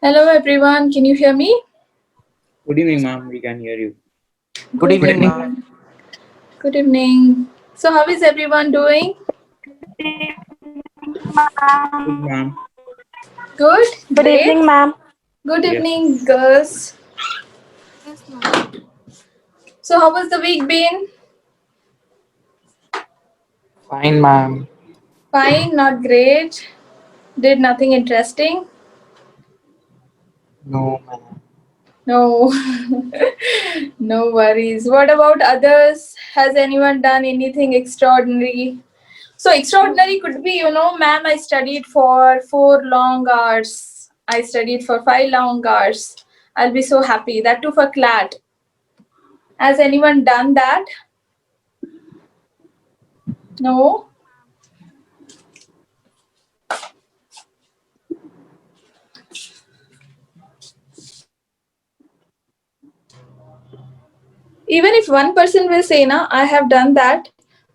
Hello everyone, can you hear me? Good evening, ma'am. We can hear you. Good Good evening, ma'am. evening. Good evening. So how is everyone doing? Good, ma'am. Good? Good Great? evening, ma'am. Good Yes. evening, girls. Yes, ma'am. So how was the week been? Fine, ma'am. Fine, not great. Did nothing interesting? No, ma'am. No. No worries. What about others? Has anyone done anything extraordinary? So extraordinary could be, ma'am, I studied for 4 long hours. I studied for 5 long hours. I'll be so happy. That too for CLAT. Has anyone done that? No? Even if one person will say, na, I have done that,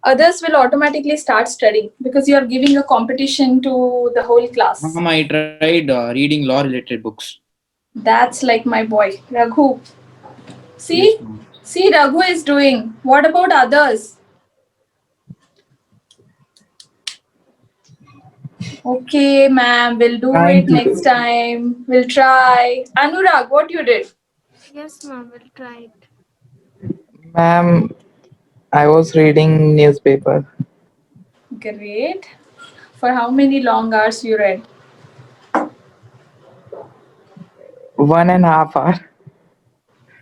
others will automatically start studying because you are giving a competition to the whole class. Ma'am, I tried reading law-related books. That's like my boy, Raghu. Yes, See? ma'am. See, Raghu is doing. What about others? Okay, ma'am, we'll do Trying it to. next time. We'll try. Anurag, what you did? Yes, ma'am. We'll try it. Ma'am, I was reading newspaper. Great. For how many long hours you read? 1.5 hour.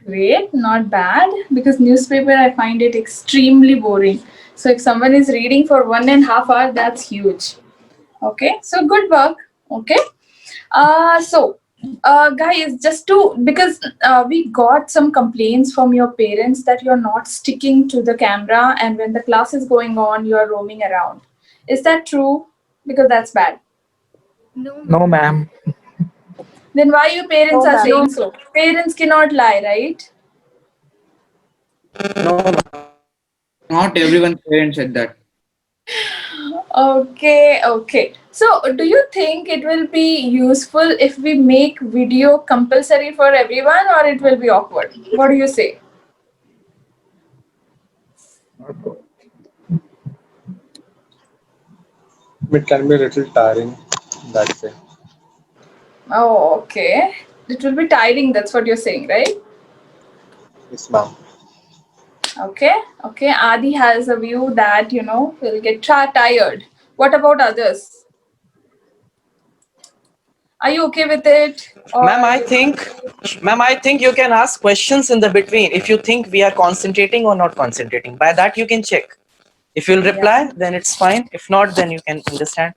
Great, not bad. Because newspaper, I find it extremely boring. So if someone is reading for 1.5 hour, that's huge. Okay, so good work. Okay. Guys, just to because we got some complaints from your parents that you're not sticking to the camera and when the class is going on, you're roaming around. Is that true? Because that's bad. No, No, ma'am. ma'am. Then why your parents No, are ma'am. saying so? Parents cannot lie, right? Not everyone's parents said that. Okay, okay. So, do you think it will be useful if we make video compulsory for everyone or it will be awkward? What do you say? It can be a little tiring that way. Oh, okay. It will be tiring, that's what you're saying, right? Yes, ma'am. Okay, okay. Adi has a view that, we'll get tired. What about others? Are you okay with it? Ma'am, Or, I think you can ask questions in the between if you think we are concentrating or not concentrating. By that you can check. If you'll yeah. reply, then it's fine. If not, then you can understand.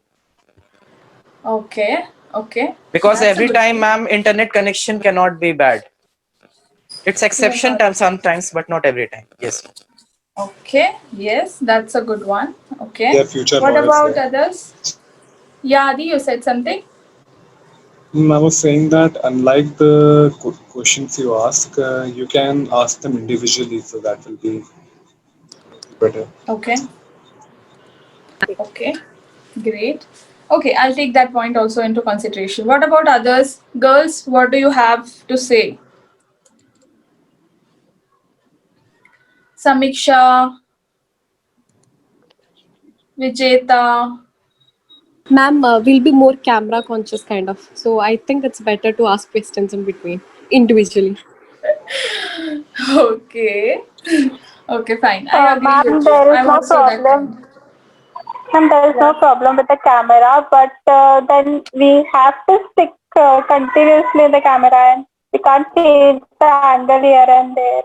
Okay, okay. Because That's a every good time, thing. ma'am, internet connection cannot be bad. It's Even exception for time sometimes, but not every time. Yes. okay, yes, that's a good one. Okay. Dear future What lawyers about here. others? Yeah, Adi, you said something? I was saying that unlike the questions you ask, you can ask them individually, so that will be better. Okay, okay, great. Okay, I'll take that point also into consideration. What about others? Girls, what do you have to say? Samiksha, Vijeta. Ma'am, we'll be more camera conscious kind of. So I think it's better to ask questions in between individually. Okay. Okay, fine. I agree with Ma'am, you. there is I'm no also that problem. kind. Ma'am, there is no Yeah. problem with the camera, but then we have to stick continuously in the camera and we can't change the angle here and there.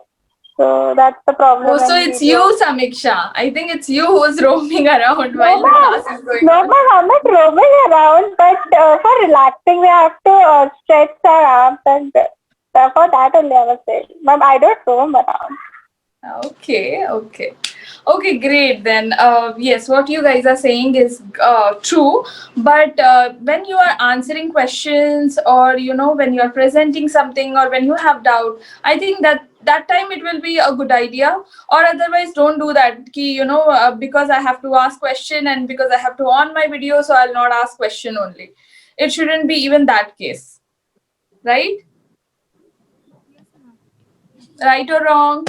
So that's the problem Oh, in so it's video. you, Samiksha. I think it's you who's roaming around No, while the ma'am. class is going No, on. ma'am. I'm not roaming around, but for relaxing, we have to stretch our arms and for that only I was saying. Ma'am, I don't roam around. Okay, okay. Okay, great. Then, yes, what you guys are saying is true. But when you are answering questions, or when you are presenting something, or when you have doubt, I think that time it will be a good idea. Or otherwise, don't do that. Ki, because I have to ask question and because I have to on my video, so I'll not ask question only. It shouldn't be even that case. right? Right or wrong?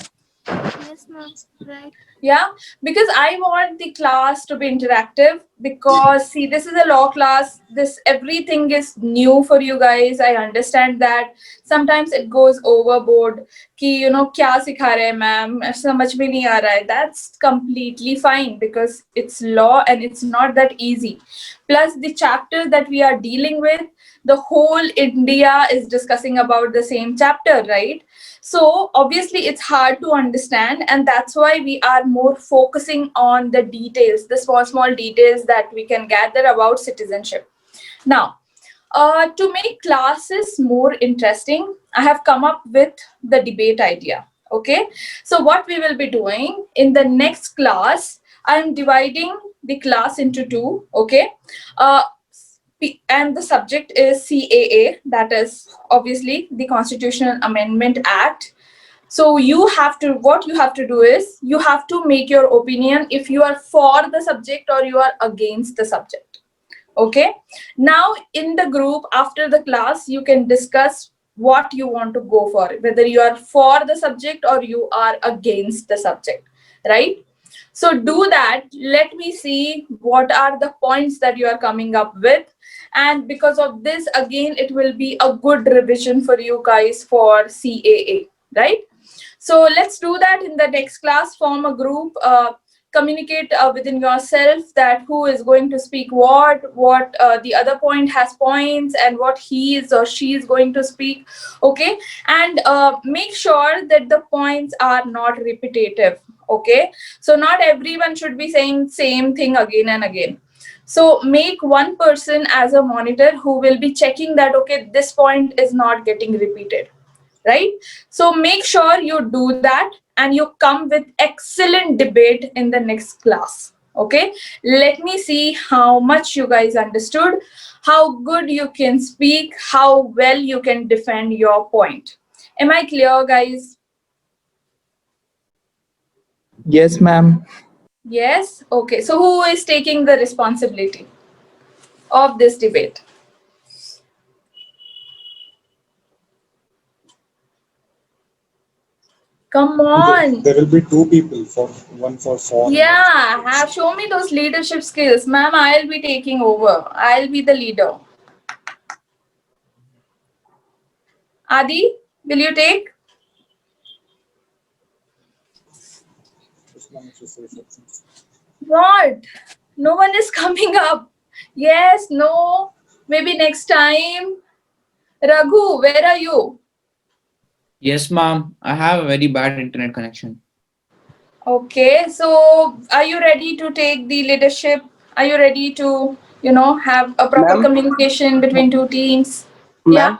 Yes, ma'am. Right. Yeah, because I want the class to be interactive, because see, this is a law class, this everything is new for you guys. I understand that sometimes it goes overboard कि क्या सिखा रहे हैं ma'am, समझ में नहीं आ रहा है. That's completely fine because it's law and it's not that easy. Plus the chapter that we are dealing with, the whole India is discussing about the same chapter, right? So obviously it's hard to understand, and that's why we are more focusing on the details, the small details that we can gather about citizenship. Now, to make classes more interesting, I have come up with the debate idea. Okay, so what we will be doing in the next class, I am dividing the class into two. Okay, uh, and the subject is CAA, that is obviously the Constitutional Amendment Act. So what you have to do is you have to make your opinion if you are for the subject or you are against the subject. Okay, now in the group after the class you can discuss what you want to go for, whether you are for the subject or you are against the subject, right? So do that. Let me see what are the points that you are coming up with, and because of this again it will be a good revision for you guys for CAA, right? So let's do that in the next class. Form a group, communicate within yourself that who is going to speak what the other point has points, and what he is or she is going to speak. Okay, and make sure that the points are not repetitive. Okay, so not everyone should be saying same thing again and again. So make one person as a monitor who will be checking that okay, this point is not getting repeated, right? So make sure you do that and you come with excellent debate in the next class. Okay, let me see how much you guys understood, how good you can speak, how well you can defend your point. Am I clear, guys? Yes, ma'am. Yes. Okay, so who is taking the responsibility of this debate? Come on. There will be two people, for one for and one Yeah, for have show me those leadership skills. Ma'am, I'll be taking over. I'll be the leader. Adi, will you take? against. What? No one is coming up. Yes, no, maybe next time. Raghu, where are you? Yes, ma'am. I have a very bad internet connection. Okay, so are you ready to take the leadership? Are you ready to, have a proper Ma'am, communication between two teams? Yeah.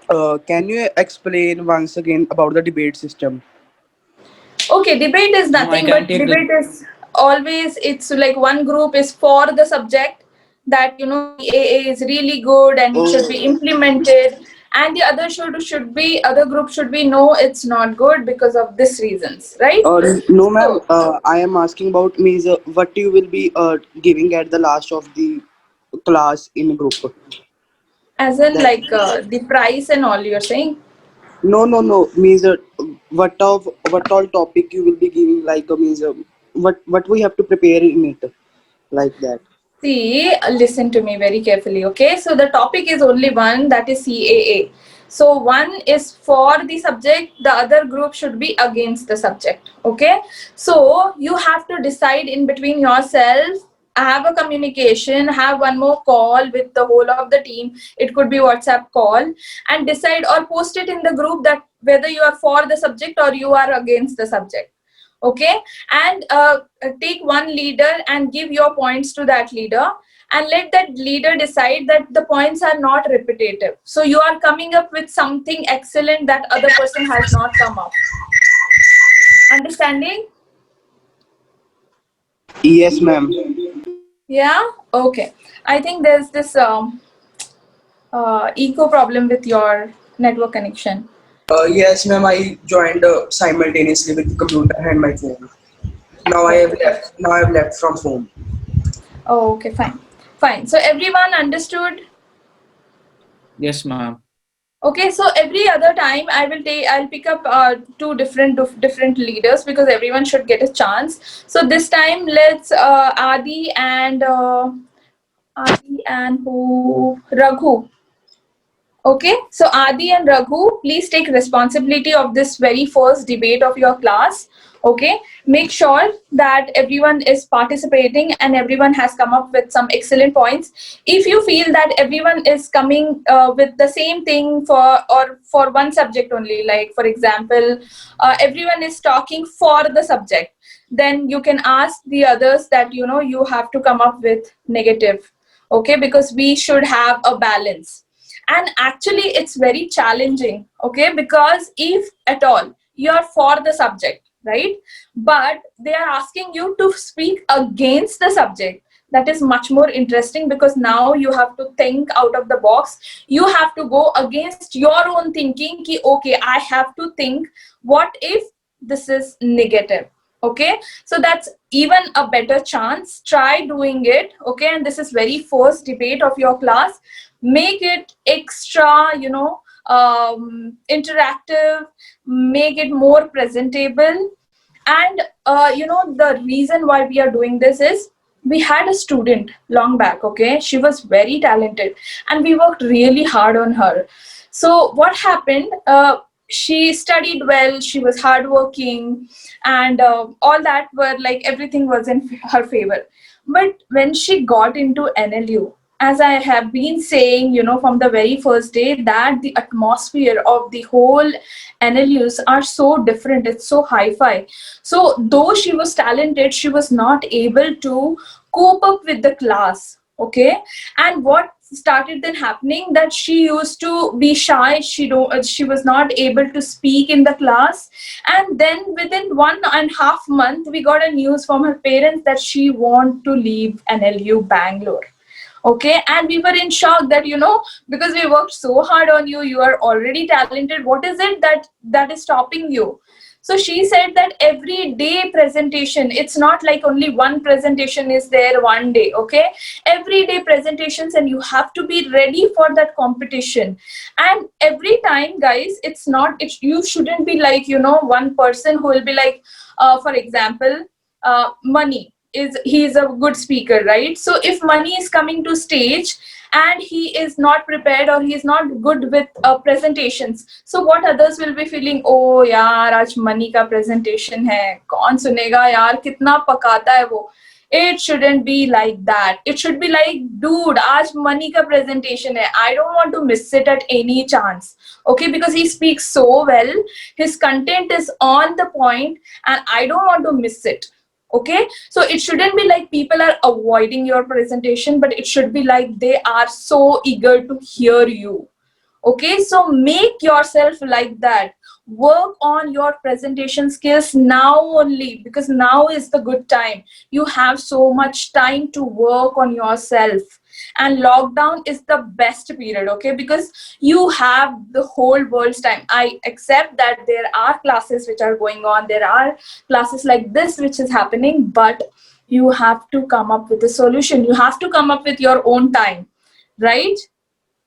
ma'am, can you explain once again about the debate system? Okay, debate is No, I nothing can but take the. debate is always, it's like one group is for the subject that CAA is really good and it should be Oh, implemented, and the other group should be no, it's not good because of this reasons, right? no, ma'am. So I am asking about means what you will be giving at the last of the class in group. as in That like the price and all you're saying. no means what all topic you will be giving like means what we have to prepare in it like that. See, listen to me very carefully, okay? So the topic is only one, that is CAA. So one is for the subject, the other group should be against the subject, okay? So you have to decide in between yourself, have a communication, have one more call with the whole of the team. It could be WhatsApp call, and decide or post it in the group that whether you are for the subject or you are against the subject. Okay, and take one leader and give your points to that leader, and let that leader decide that the points are not repetitive, so you are coming up with something excellent that other person has not come up. Understanding? Yes, ma'am. Yeah. Okay, I think there's this eco problem with your network connection. Yes, ma'am. I joined simultaneously with computer and my phone. Now I have Okay. left. Now I have left from home. Oh, okay, fine. Fine, so everyone understood? Yes, ma'am. Okay, so every other time I'll pick up two different leaders because everyone should get a chance. So this time let's Adi and who Raghu. Okay, so Adi and Raghu, please take responsibility of this very first debate of your class. Okay, make sure that everyone is participating and everyone has come up with some excellent points. If you feel that everyone is coming with the same thing for one subject only, like for example, everyone is talking for the subject, then you can ask the others that you have to come up with negative. Okay, because we should have a balance. And actually it's very challenging, okay, because if at all you're for the subject, right, but they are asking you to speak against the subject, that is much more interesting because now you have to think out of the box. You have to go against your own thinking ki, okay, I have to think what if this is negative. Okay, so that's even a better chance. Try doing it. Okay, and this is very first debate of your class. Make it extra, interactive, make it more presentable. And the reason why we are doing this is we had a student long back. Okay, she was very talented and we worked really hard on her. So what happened, she studied well, she was hardworking, and all that were like everything was in her favor. But when she got into NLU, as I have been saying, from the very first day, that the atmosphere of the whole NLUs are so different. It's so hi-fi. So though she was talented, she was not able to cope up with the class. Okay, and what started then happening, that she used to be shy. She was not able to speak in the class. And then within 1.5 months, we got a news from her parents that she want to leave NLU Bangalore. Okay, and we were in shock that because we worked so hard on you, you are already talented, what is it that is stopping you? So she said that every day presentation, it's not like only one presentation is there one day. Okay, every day presentations, and you have to be ready for that competition. And every time, guys, you shouldn't be like one person who will be like, for example, Money he is a good speaker, right? So if Money is coming to stage and he is not prepared or he is not good with presentations, so what others will be feeling, oh yaar, aaj Money ka presentation hai, kaun sunega yaar, kitna pakata hai wo. It shouldn't be like that. It should be like, dude, aaj Money ka presentation hai, I don't want to miss it at any chance. Okay, because he speaks so well, his content is on the point, and I don't want to miss it. Okay, so it shouldn't be like people are avoiding your presentation, but it should be like they are so eager to hear you. Okay, so make yourself like that. Work on your presentation skills now only, because now is the good time. You have so much time to work on yourself, and lockdown is the best period. Okay, because you have the whole world's time. I accept that there are classes which are going on, there are classes like this which is happening, but you have to come up with a solution. You have to come up with your own time, right?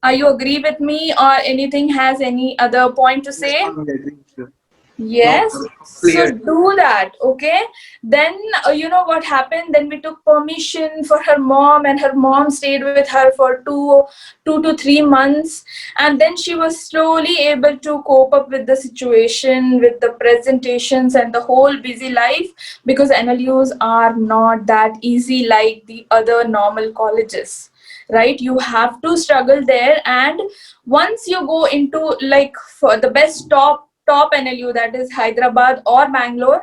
Are you agree with me, or anything has any other point to Yes, say? ma'am, I agree with you. No, Yes, so clear. do that. Okay, then you know what happened, then we took permission for her mom, and her mom stayed with her for 2 to 3 months, and then she was slowly able to cope up with the situation, with the presentations and the whole busy life, because NLUs are not that easy like the other normal colleges, right? You have to struggle there. And once you go into like for the best top NLU, that is Hyderabad or Bangalore,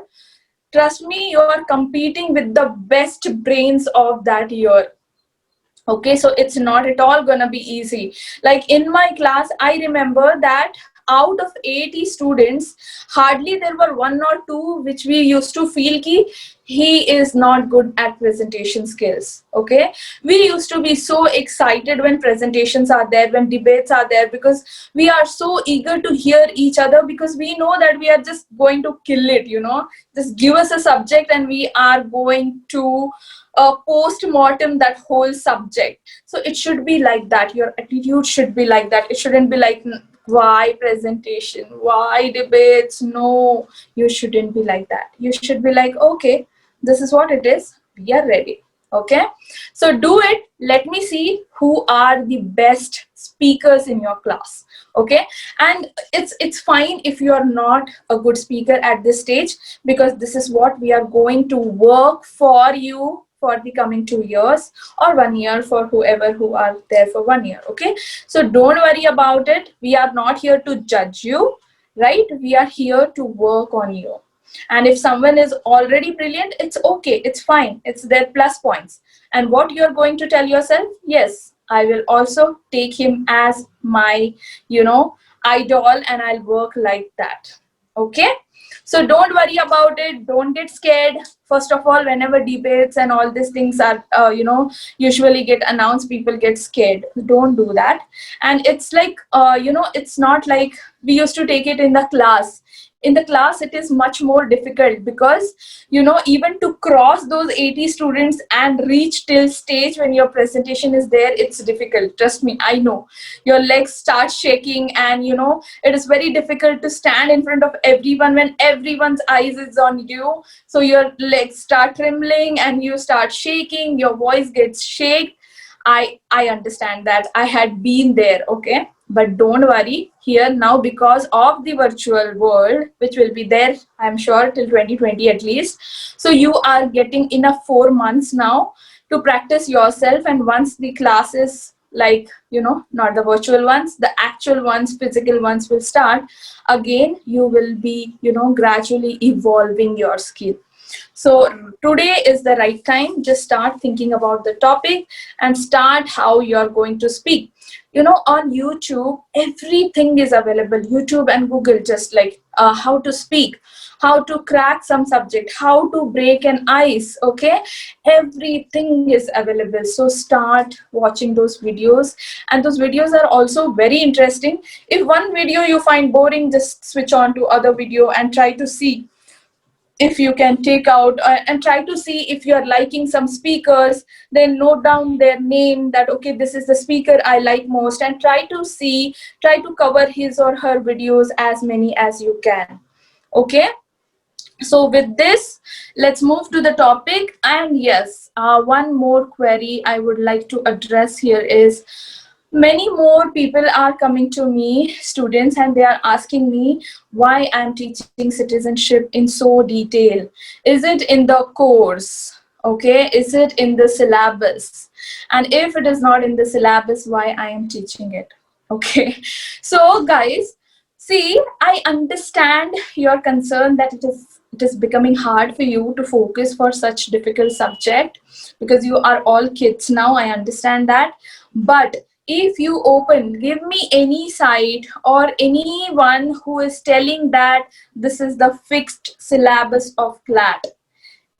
trust me, you are competing with the best brains of that year. Okay, so it's not at all gonna be easy. Like in my class, I remember that out of 80 students, hardly there were one or two which we used to feel ki he is not good at presentation skills. Okay, we used to be so excited when presentations are there, when debates are there, because we are so eager to hear each other, because we know that we are just going to kill it. Just give us a subject and we are going to post-mortem that whole subject. So it should be like that. Your attitude should be like that. It shouldn't be like Why presentation? Why debates? No, you shouldn't be like that. You should be like, okay, this is what it is. We are ready. Okay, so do it. Let me see who are the best speakers in your class. Okay, and it's fine if you are not a good speaker at this stage, because this is what we are going to work for you for the coming 2 years, or 1 year for whoever who are there for 1 year. Okay, so don't worry about it. We are not here to judge you, right? We are here to work on you. And if someone is already brilliant, it's okay, it's fine, it's their plus points. And what you're going to tell yourself, yes, I will also take him as my, idol, and I'll work like that. Okay, so don't worry about it, don't get scared. First of all, whenever debates and all these things are usually get announced, people get scared. Don't do that. And it's like it's not like we used to take it in the class. In the class it is much more difficult, because even to cross those 80 students and reach till stage when your presentation is there, it's difficult. Trust me, I know. Your legs start shaking, and it is very difficult to stand in front of everyone when everyone's eyes is on you. So your legs start trembling and you start shaking, your voice gets shake. I understand that. I had been there. Okay, but don't worry here now, because of the virtual world, which will be there, I'm sure, till 2020 at least. So you are getting enough 4 months now to practice yourself. And once the classes, like not the virtual ones, the actual ones, physical ones will start again, you will be gradually evolving your skill. So today is the right time. Just start thinking about the topic and start how you're going to speak. On YouTube, everything is available. YouTube and Google, just like how to speak, how to crack some subject, how to break an ice. Okay, everything is available. So start watching those videos, and those videos are also very interesting. If one video you find boring, just switch on to other video and try to see if you can take out and try to see if you're liking some speakers. Then note down their name, that okay, this is the speaker I like most, and try to cover his or her videos as many as you can. Okay, so with this, let's move to the topic. And yes, one more query I would like to address here is, many more people are coming to me, students, and they are asking me why I'm teaching citizenship in so detail. Is it in the course? Okay, is it in the syllabus? And if it is not in the syllabus, why I am teaching it? Okay, so guys, see, I understand your concern that it is becoming hard for you to focus for such difficult subject, because you are all kids now. I understand that. But if you give me any site or anyone who is telling that this is the fixed syllabus of CLAT,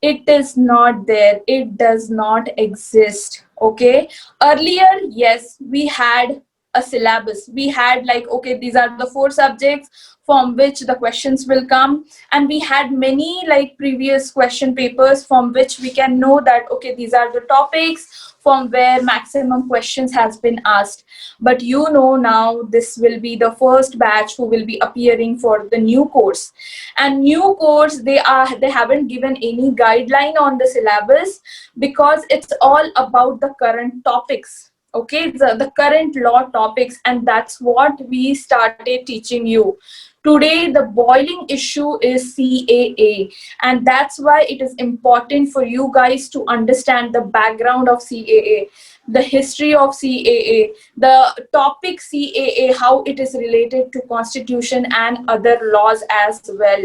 it is not there. It does not exist. Okay, earlier, yes, we had a syllabus. We had like, okay, these are the 4 subjects from which the questions will come, and we had many like previous question papers from which we can know that okay, these are the topics from where maximum questions has been asked. But now this will be the first batch who will be appearing for the new course. And new course, they haven't given any guideline on the syllabus, because it's all about the current topics. Okay, the current law topics, and that's what we started teaching you. Today, the boiling issue is CAA, and that's why it is important for you guys to understand the background of CAA, the history of CAA, the topic CAA, how it is related to constitution and other laws as well.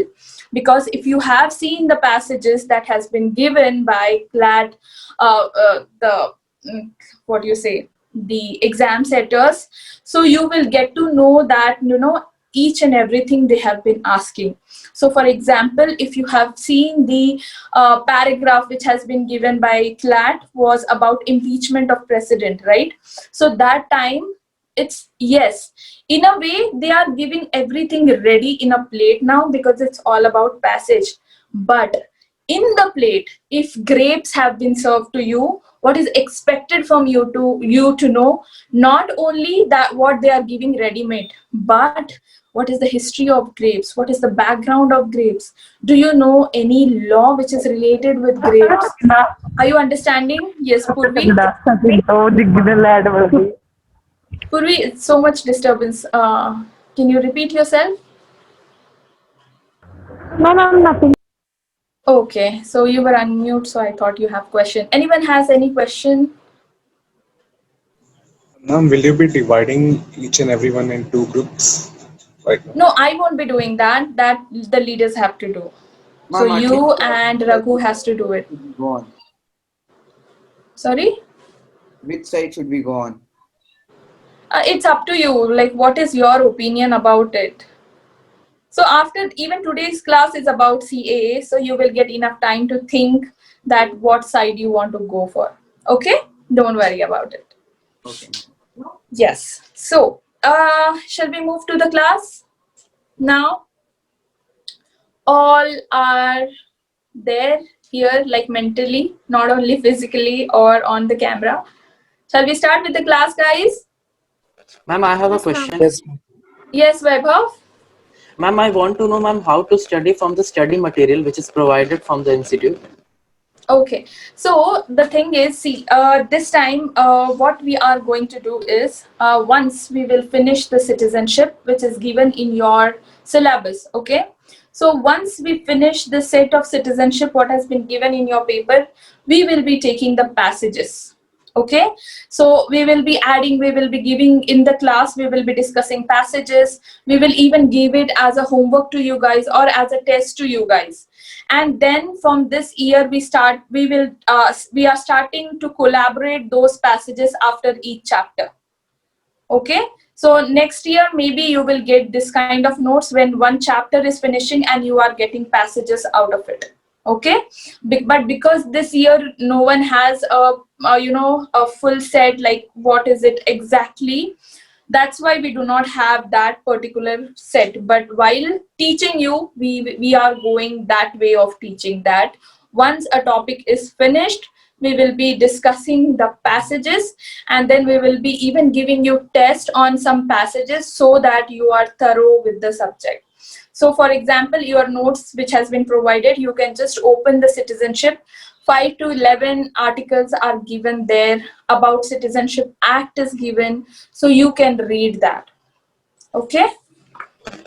Because if you have seen the passages that has been given by CLAT, what do you say, the exam setters, so you will get to know that each and everything they have been asking. So for example, if you have seen the paragraph which has been given by CLAT was about impeachment of president, right? So that time, it's, yes, in a way they are giving everything ready in a plate now, because it's all about passage. But in the plate, if grapes have been served to you, what is expected from you to know, not only that what they are giving ready made, but what is the history of grapes, what is the background of grapes, do you know any law which is related with grapes? Are you understanding? Yes, Purvi. Purvi, it's so much disturbance. Can you repeat yourself? No, ma'am, nothing. Okay, so you were unmute, so I thought you have question. Anyone has any question? Ma'am, will you be dividing each and everyone in two groups right now? No, I won't be doing that. That the leaders have to do. So Ma'am, at least you and Raghu has to do it. should we go on? Sorry? Which side should we go on? It's up to you. Like, what is your opinion about it? So after even today's class is about CAA, so you will get enough time to think that what side you want to go for. Okay? Don't worry about it. Okay. Yes. So, shall we move to the class now? All are there here, like mentally, not only physically or on the camera. Shall we start with the class, guys? Ma'am, I have a Yes, ma'am. question. Yes. Yes, Vaibhav? Ma'am, I want to know, ma'am, how to study from the study material which is provided from the institute. Okay, so the thing is, see, this time, what we are going to do is, once we will finish the citizenship, which is given in your syllabus, okay? So once we finish the set of citizenship, what has been given in your paper, we will be taking the passages, okay? So we will be adding, we will be giving in the class, we will be discussing passages, we will even give it as a homework to you guys or as a test to you guys. And then from this year we are starting to collaborate those passages after each chapter. Okay, so next year maybe you will get this kind of notes when one chapter is finishing and you are getting passages out of it. Okay, but because this year no one has a full set, like what is it exactly, that's why we do not have that particular set. But while teaching you, we are going that way of teaching, that once a topic is finished, we will be discussing the passages, and then we will be even giving you test on some passages so that you are thorough with the subject. So for example, your notes which has been provided, you can just open the citizenship. 5 to 11 articles are given there. About Citizenship Act is given, so you can read that. Okay?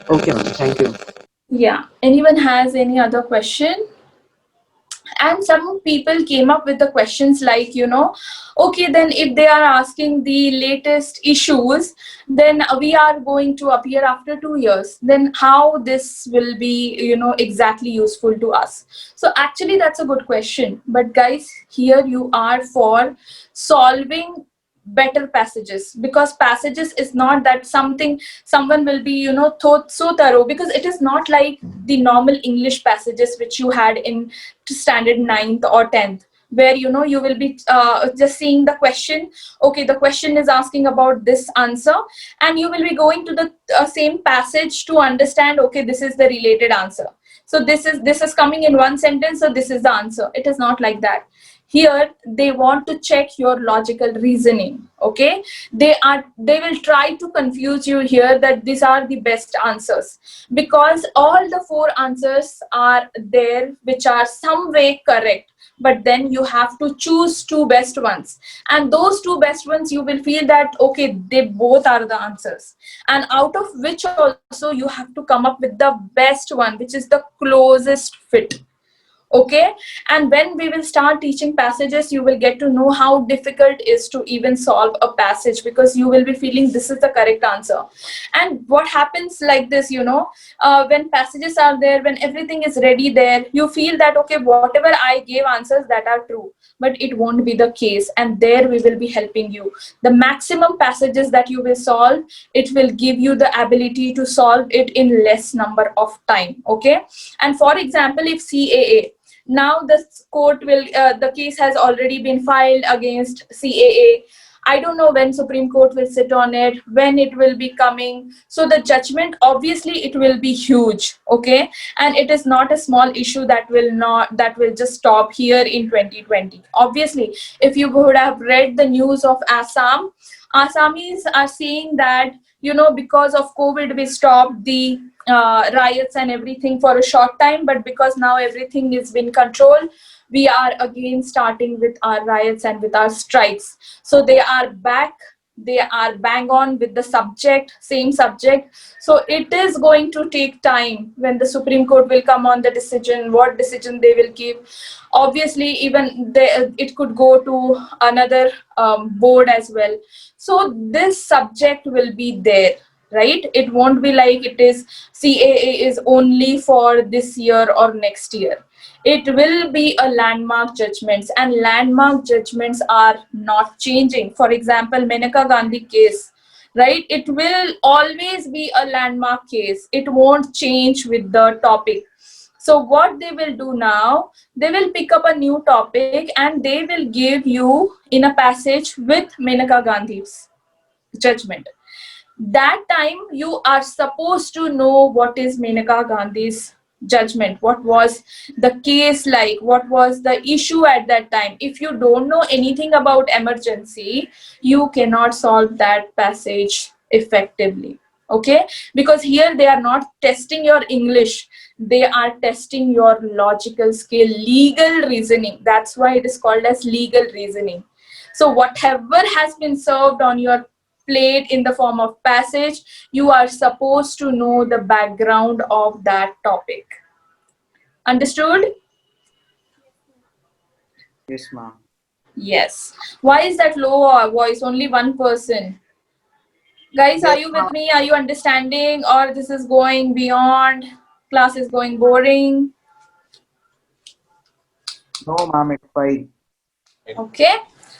Okay, ma'am. Thank you. Yeah. Anyone has any other question? And some people came up with the questions like, okay, then if they are asking the latest issues, then we are going to appear after 2 years, then how this will be exactly useful to us? So actually that's a good question, but guys, here you are for solving better passages, because passages is not that something someone will be so thorough, because it is not like the normal English passages which you had in standard 9th or 10th, where you will be just seeing the question. Okay, the question is asking about this answer, and you will be going to the same passage to understand, okay, this is the related answer, so this is coming in one sentence, so this is the answer. It is not like that. Here they want to check your logical reasoning. Okay, they will try to confuse you here that these are the best answers, because all the 4 answers are there which are some way correct, but then you have to choose 2 best ones, and those 2 best ones you will feel that okay, they both are the answers, and out of which also you have to come up with the best one which is the closest fit. Okay, and when we will start teaching passages, you will get to know how difficult it is to even solve a passage, because you will be feeling this is the correct answer. And what happens like this, when passages are there, when everything is ready there, you feel that okay, whatever I gave answers, that are true, but it won't be the case, and there we will be helping you. The maximum passages that you will solve, it will give you the ability to solve it in less number of time. Okay, and for example, if CAA, now the court will the case has already been filed against CAA. I don't know when Supreme Court will sit on it, when it will be coming. So the judgment, obviously, it will be huge, okay? And it is not a small issue that will just stop here in 2020. Obviously, if you would have read the news of Assam, Assamese are saying that, because of COVID, we stopped the riots and everything for a short time, but because now everything is been controlled, we are again starting with our riots and with our strikes. So they are back, they are bang on with the same subject. So it is going to take time when the Supreme Court will come on the decision, what decision they will give. Obviously, even it could go to another board as well. So this subject will be there, right? It won't be like it is CAA is only for this year or next year. It will be a landmark judgments, and landmark judgments are not changing. For example, Maneka Gandhi case, right? It will always be a landmark case. It won't change with the topic. So what they will do now, they will pick up a new topic and they will give you in a passage with Maneka Gandhi's judgment. That time you are supposed to know what is Maneka Gandhi's judgment, what was the case like, what was the issue at that time. If you don't know anything about emergency, you cannot solve that passage effectively, okay? Because here they are not testing your English, they are testing your logical skill, legal reasoning. That's why it is called as legal reasoning. So whatever has been served on your plate in the form of passage, you are supposed to know the background of that topic. Understood? Yes, ma'am. Yes. Why is that low voice? Only one person. Guys, are Yes, you ma'am. with me? Are you understanding? Or this is going beyond? Class is going boring? No, ma'am, it's fine.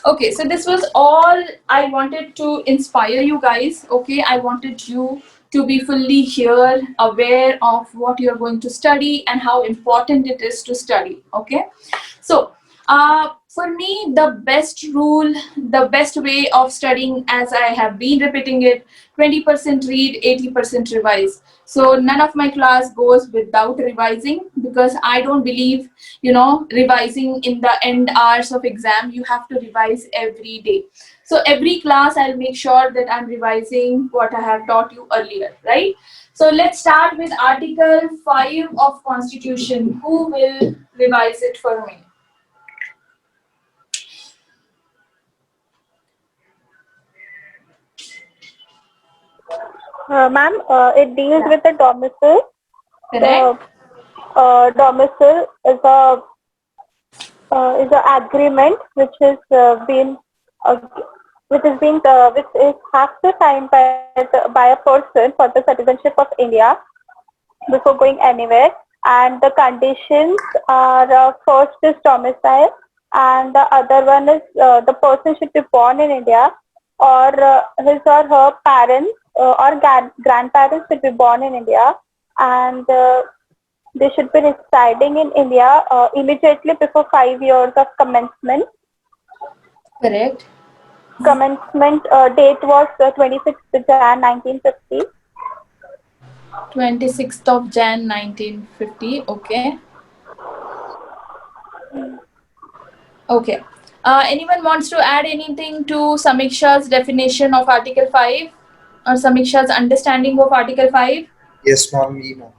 Okay, so this was all I wanted to inspire you guys. Okay, I wanted you to be fully here, aware of what you're going to study and how important it is to study. Okay, so for me, the best rule, the best way of studying, as I have been repeating it, 20% read, 80% revise. So none of my class goes without revising, because I don't believe, revising in the end hours of exam. You have to revise every day. So every class I'll make sure that I'm revising what I have taught you earlier, right? So let's start with Article 5 of Constitution. Who will revise it for me? Ma'am, it deals with the domicile. Correct? The domicile is a agreement uh, which is has to signed by a person for the citizenship of India before going anywhere. And the conditions are, first is domicile, and the other one is the person should be born in India, or his or her parents or grandparents should be born in India, and they should be residing in India immediately before 5 years of commencement. Correct. Commencement date was 26th Jan 1950. 26th of Jan 1950. Okay. Okay. Anyone wants to add anything to Samiksha's definition of Article 5 or Samiksha's understanding of Article 5? Yes, ma'am, me, ma'am.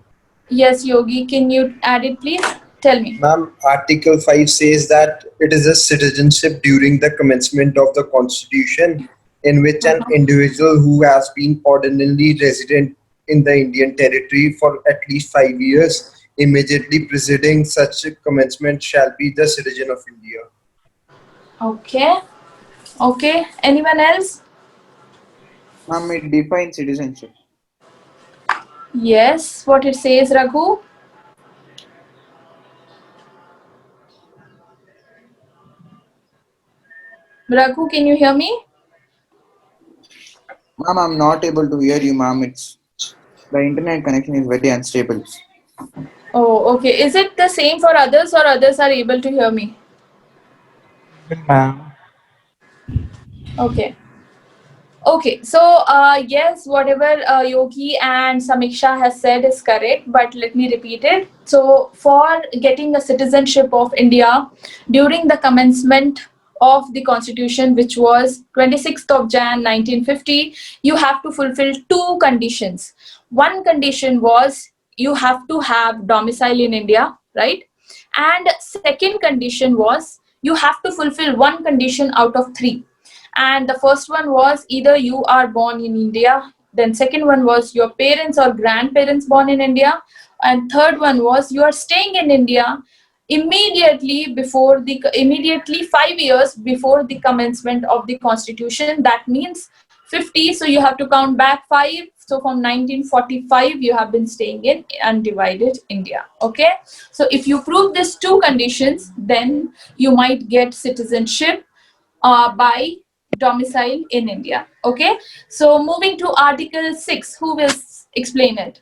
Yes, Yogi, can you add it, please? Tell me. Ma'am, Article 5 says that it is a citizenship during the commencement of the Constitution in which an individual who has been ordinarily resident in the Indian territory for at least 5 years, immediately preceding such a commencement, shall be the citizen of India. Okay. Okay. Anyone else? Ma'am, it defines citizenship. Yes. What it says, Raghu? Raghu, can you hear me? Ma'am, I'm not able to hear you, ma'am. It's the internet connection is very unstable. Oh, okay. Is it the same for others, or others are able to hear me? Ma'am. Okay. Okay, so yes, whatever Yogi and Samiksha has said is correct, but let me repeat it. So, for getting a citizenship of India during the commencement of the constitution, which was 26th of Jan 1950, you have to fulfill two conditions. One condition was you have to have domicile in India, right? And second condition was you have to fulfill one condition out of three, and the first one was either you are born in India, then second one was your parents or grandparents born in India, and third one was you are staying in India immediately 5 years before the commencement of the constitution. That means 50, so you have to count back 5. So from 1945 you have been staying in undivided India. Okay, so if you prove these two conditions, then you might get citizenship by domicile in India. Okay, so moving to Article 6, who will explain it?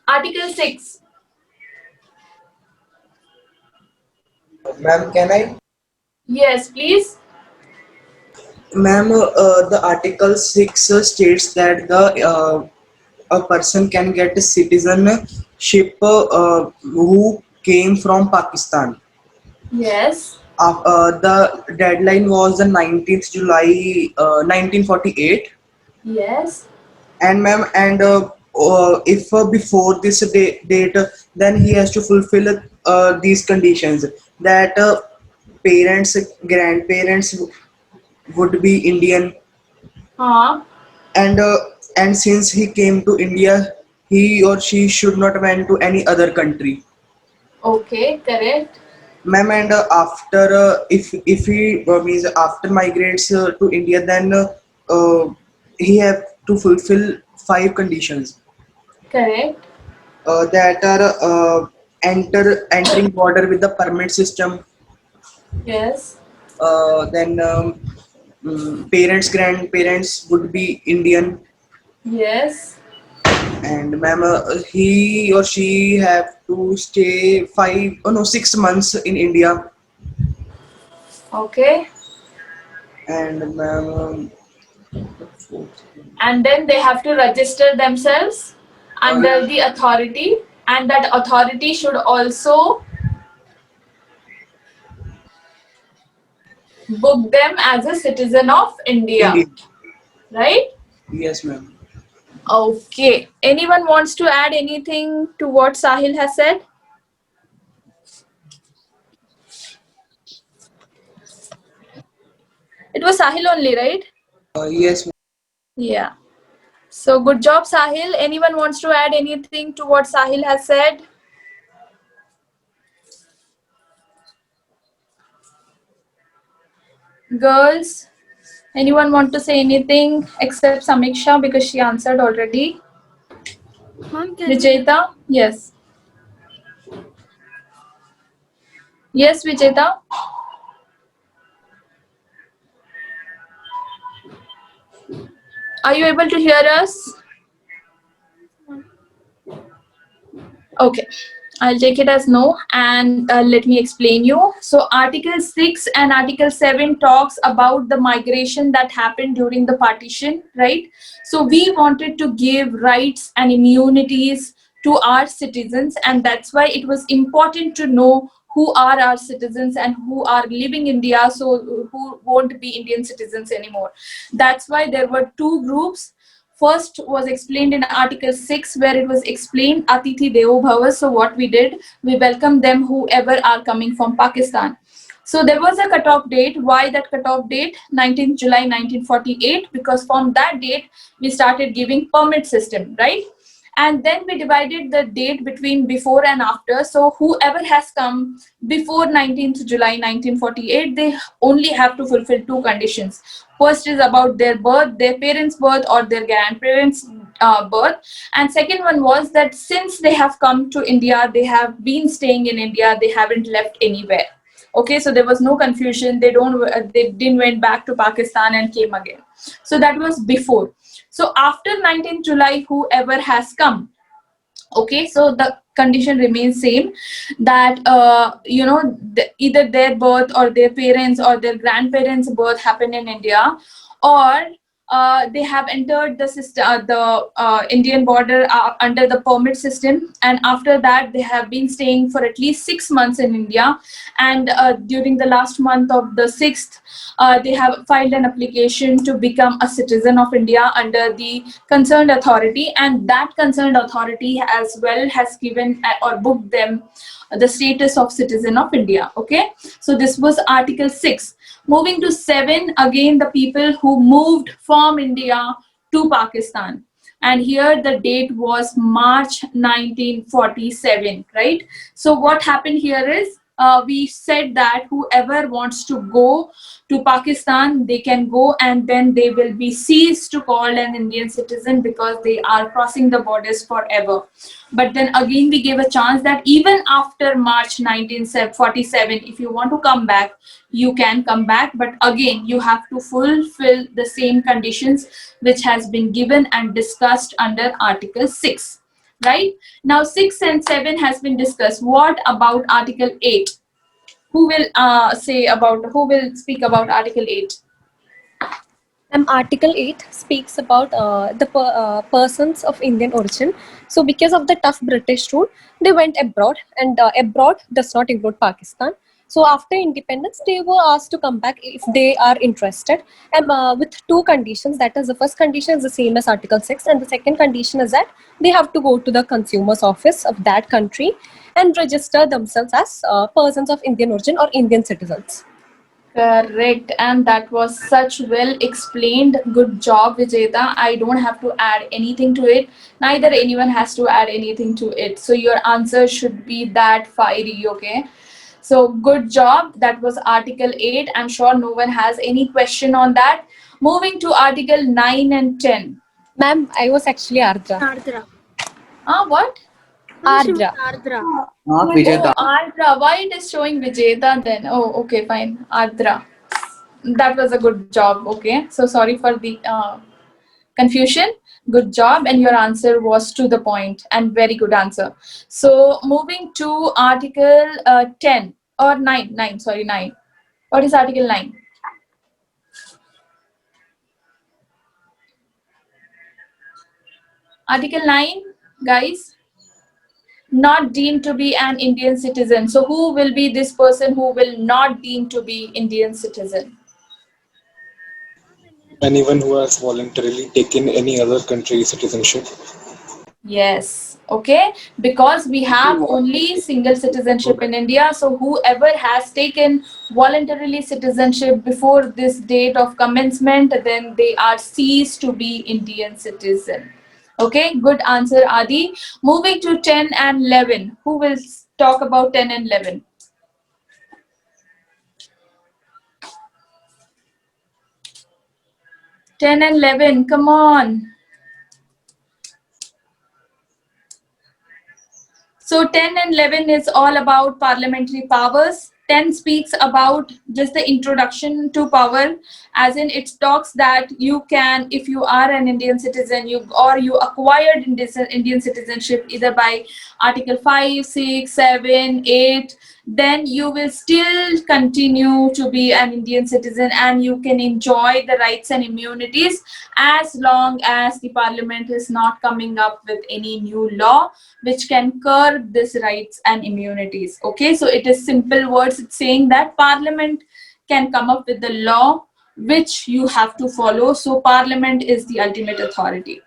Article 6. Ma'am, can I? Yes, please. Ma'am, the Article 6 states that the a person can get a citizenship who came from Pakistan. Yes. The deadline was the 19th July 1948. Yes. And ma'am, and if before this date, then he has to fulfill these conditions that parents, grandparents would be Indian, Huh. and since he came to India, he or she should not went to any other country. Okay, correct. Ma'am, and after if he means after migrates to India, then he have to fulfill five conditions Correct. that are entering border with the permit system, Yes. then parents, grandparents would be Indian, Yes. and ma'am, he or she have to stay 6 months in India, Okay. and ma'am, And then they have to register themselves uh, under the authority, and that authority should also book them as a citizen of India, India. right? Yes, ma'am. Okay. Anyone wants to add anything to what Sahil has said? It was Sahil only, right? Yes, ma'am. Yeah. So good job, Sahil. Anyone wants to add anything to what Sahil has said? Girls, anyone want to say anything except Samiksha because she answered already? Ma'am, can you Vijeta? Yes. Yes, Vijeta. Are you able to hear us? Okay, I'll take it as no, and let me explain you. So Article 6 and Article 7 talks about the migration that happened during the partition, right? So we wanted to give rights and immunities to our citizens, and that's why it was important to know who are our citizens and who are living in India, so who won't be Indian citizens anymore. That's why there were two groups. First was explained in Article 6, where it was explained Atithi Devo Bhava. So what we did, we welcomed them whoever are coming from Pakistan. So there was a cutoff date. Why that cutoff date? 19th July 1948, because from that date we started giving permit system, right? And then we divided the date between before and after. So whoever has come before 19th July 1948, they only have to fulfill two conditions. First is about their birth, their parents' birth or their grandparents' birth. And second one was that since they have come to India, they have been staying in India, they haven't left anywhere. Okay, so there was no confusion. They didn't went back to Pakistan and came again. So that was before. So after 19th July, whoever has come, Okay, so the condition remains same, that either their birth or their parents or their grandparents birth happened in India, or they have entered the system, the Indian border under the permit system, and after that they have been staying for at least 6 months in India, and during the last month of the sixth, they have filed an application to become a citizen of India under the concerned authority, and that concerned authority as well has given or booked them the status of citizen of India. Okay, so this was Article 6. Moving to 7, again the people who moved from India to Pakistan, and here the date was March 1947, right? So what happened here is, we said that whoever wants to go to Pakistan, they can go, and then they will be ceased to call an Indian citizen because they are crossing the borders forever. But then again, we gave a chance that even after March 1947, if you want to come back, you can come back. But again, you have to fulfill the same conditions which has been given and discussed under Article 6. Right? Now 6 and 7 has been discussed. What about Article 8? Who will speak about Article 8? Article 8 speaks about persons of Indian origin. So, because of the tough British rule, they went abroad, and abroad does not include Pakistan. So, after independence, they were asked to come back if they are interested, and with two conditions. That is, the first condition is the same as Article 6, and the second condition is that they have to go to the consumer's office of that country and register themselves as persons of Indian origin or Indian citizens. Correct, and that was such well explained. Good job, Vijeta. I don't have to add anything to it. Neither anyone has to add anything to it. So your answer should be that fiery, okay? So good job. That was Article 8. I'm sure no one has any question on that. Moving to Article 9 and 10. Ma'am, I was actually Ardra. Ardra. What? Ardra. Ardra. Not Oh, Vijeta. Ardra. Why it is showing Vijeta then? Oh, okay, fine. Ardra. That was a good job. Okay. So sorry for the confusion. Good job. And your answer was to the point and very good answer. So moving to Article 10 or 9. Sorry, 9. What is Article 9? Article 9, guys. Not deemed to be an Indian citizen. So who will be this person who will not deemed to be Indian citizen? Anyone who has voluntarily taken any other country's citizenship. Yes, okay, because we have only single citizenship in India. So whoever has taken voluntarily citizenship before this date of commencement, then they are ceased to be Indian citizen. Okay, good answer, Adi. Moving to 10 and 11. Who will talk about 10 and 11? 10 and 11, come on. So 10 and 11 is all about parliamentary powers. 10 speaks about just the introduction to power, as in it talks that you can, if you are an Indian citizen, you acquired Indian citizenship either by Article 5, 6, 7, 8, then you will still continue to be an Indian citizen and you can enjoy the rights and immunities as long as the parliament is not coming up with any new law which can curb these rights and immunities. Okay, so it is simple words. It's saying that parliament can come up with the law which you have to follow. So parliament is the ultimate authority.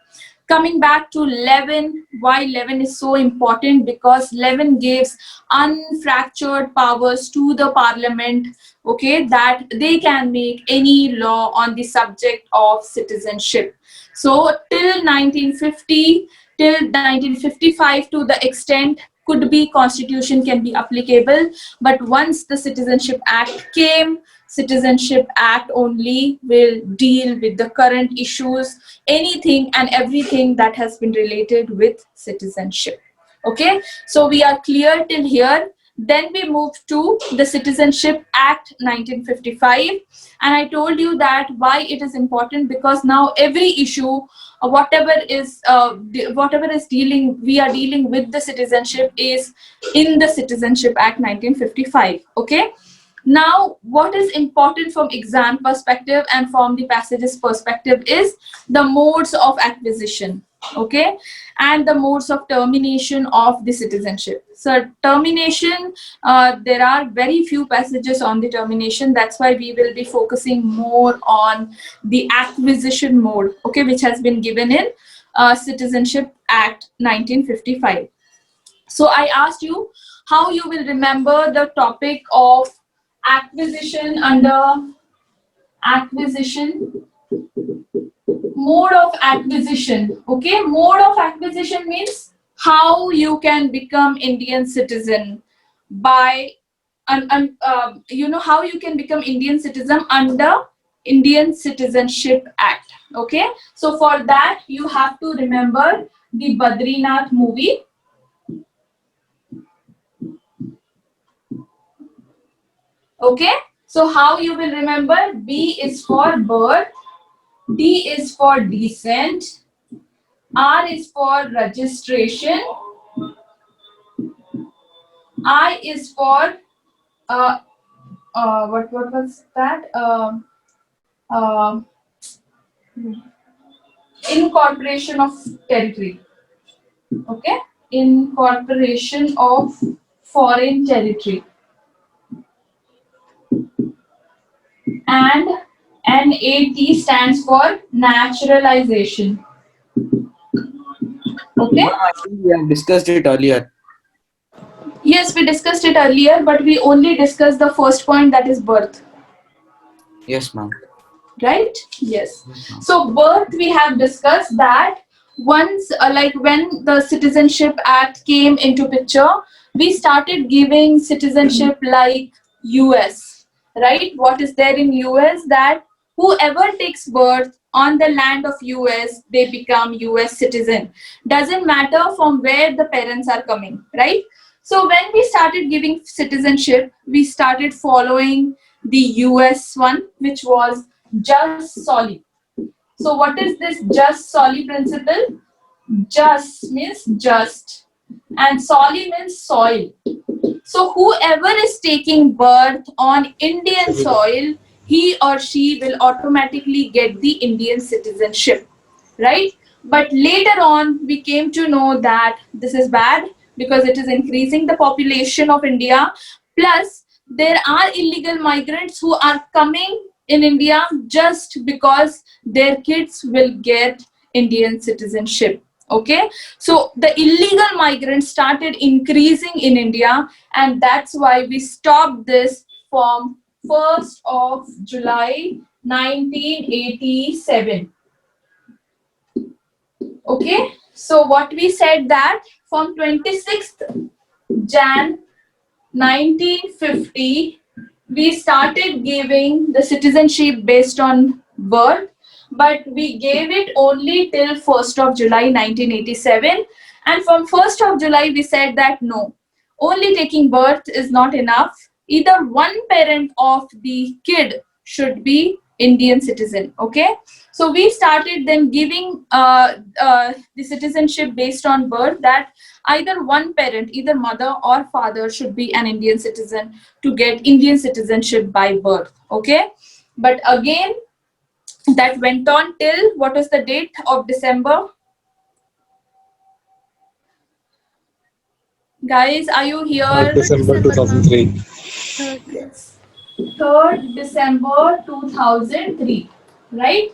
Coming back to 11, why 11 is so important? Because 11 gives unfractured powers to the parliament, okay, that they can make any law on the subject of citizenship. So till 1950, till 1955, to the extent could be constitution can be applicable, but once the Citizenship Act came, Citizenship Act only will deal with the current issues, anything and everything that has been related with citizenship. Okay, so we are clear till here. Then we move to the Citizenship Act 1955, and I told you that why it is important, because now every issue whatever is dealing, we are dealing with the citizenship is in the Citizenship Act 1955. Okay. Now, what is important from exam perspective and from the passages perspective is the modes of acquisition, okay, and the modes of termination of the citizenship. So termination, there are very few passages on the termination. That's why we will be focusing more on the acquisition mode, okay, which has been given in Citizenship Act 1955. So I asked you how you will remember the topic of acquisition under acquisition, mode of acquisition. Okay, mode of acquisition means how you can become Indian citizen by how you can become Indian citizen under Indian Citizenship Act. Okay, so for that you have to remember the Badrinath movie. Okay, so how you will remember: B is for birth, D is for descent, R is for registration, I is for what was that? Incorporation of territory. Okay, incorporation of foreign territory, and NAT stands for naturalization. Okay. Ma'am, I think we have discussed it earlier. Yes, we discussed it earlier, but we only discussed the first point, that is birth. Yes, ma'am. Right? Yes. So birth, we have discussed that once, like when the Citizenship Act came into picture, we started giving citizenship like US, right? What is there in US, that whoever takes birth on the land of US, they become US citizen. Doesn't matter from where the parents are coming, right? So when we started giving citizenship, we started following the US one, which was jus soli. So what is this jus soli principle? Jus means just, and soli means soil. So whoever is taking birth on Indian soil, he or she will automatically get the Indian citizenship, right? But later on, we came to know that this is bad because it is increasing the population of India. Plus, there are illegal migrants who are coming in India just because their kids will get Indian citizenship. Okay, so the illegal migrants started increasing in India, and that's why we stopped this from 1st of July 1987. Okay, so what we said, that from 26th Jan 1950, we started giving the citizenship based on birth, but we gave it only till 1st of July 1987. And from 1st of July, we said that no, only taking birth is not enough. Either one parent of the kid should be Indian citizen. Okay, so we started then giving the citizenship based on birth, that either one parent, either mother or father, should be an Indian citizen to get Indian citizenship by birth. Okay, but again, that went on till, what is the date of December? Guys, are you here? December 2003. Yes. 3rd December 2003, right?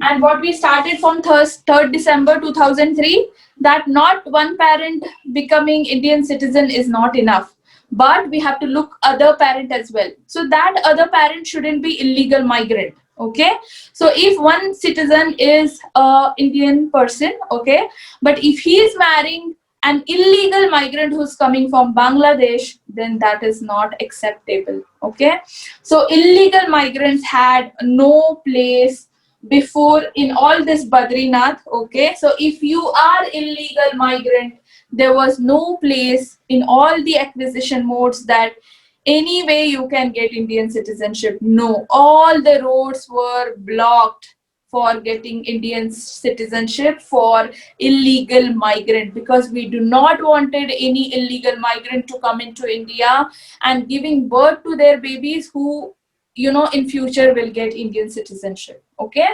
And what we started from 3rd December 2003, that not one parent becoming Indian citizen is not enough, but we have to look other parent as well. So that other parent shouldn't be illegal migrant. Okay, so if one citizen is a Indian person, okay, but if he is marrying an illegal migrant who's coming from Bangladesh, then that is not acceptable. Okay, so illegal migrants had no place before in all this Badrinath. Okay, so if you are illegal migrant, there was no place in all the acquisition modes that any way you can get Indian citizenship. No, all the roads were blocked for getting Indian citizenship for illegal migrant, because we do not wanted any illegal migrant to come into India and giving birth to their babies who, in future will get Indian citizenship. Okay.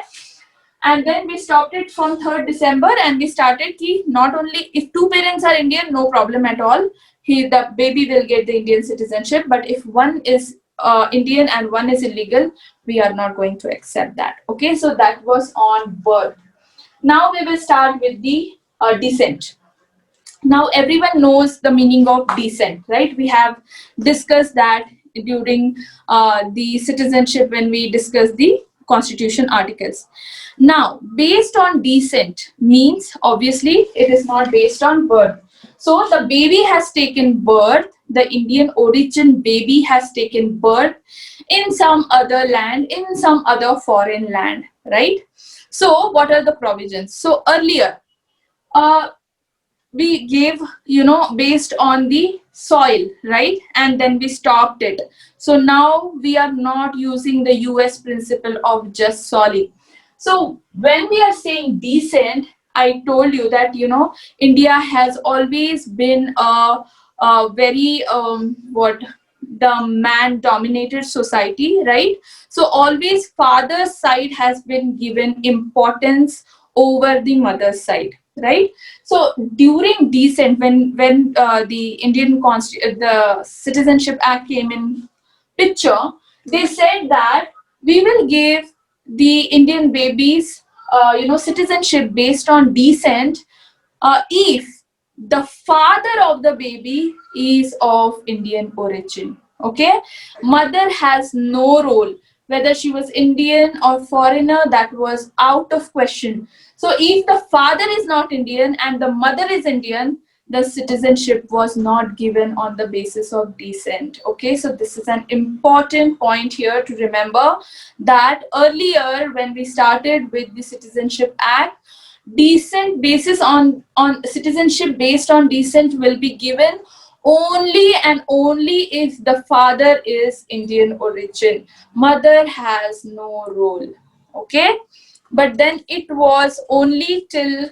And then we stopped it from 3rd December, and we started ki not only if two parents are Indian, no problem at all, the baby will get the Indian citizenship, but if one is Indian and one is illegal, we are not going to accept that. Okay, so that was on birth. Now we will start with the descent. Now everyone knows the meaning of descent, right? We have discussed that during the citizenship when we discussed the constitution articles. Now, based on descent means obviously it is not based on birth. So the baby has taken birth, the Indian origin baby has taken birth in some other land, in some other foreign land, right? So what are the provisions? So earlier, uh, we gave, based on the soil, right? And then we stopped it. So now we are not using the US principle of just solely. So when we are saying decent, I told you that, India has always been a very, what, the man dominated society, right? So always father's side has been given importance over the mother's side, right? So during descent, when the the Citizenship Act came in picture, they said that we will give the Indian babies, citizenship based on descent, if the father of the baby is of Indian origin. Okay, mother has no role. Whether she was Indian or foreigner, that was out of question. So if the father is not Indian and the mother is Indian, the citizenship was not given on the basis of descent. Okay, so this is an important point here to remember, that earlier when we started with the Citizenship Act, decent basis on citizenship based on descent will be given only and only if the father is Indian origin. Mother has no role. Okay, but then it was only till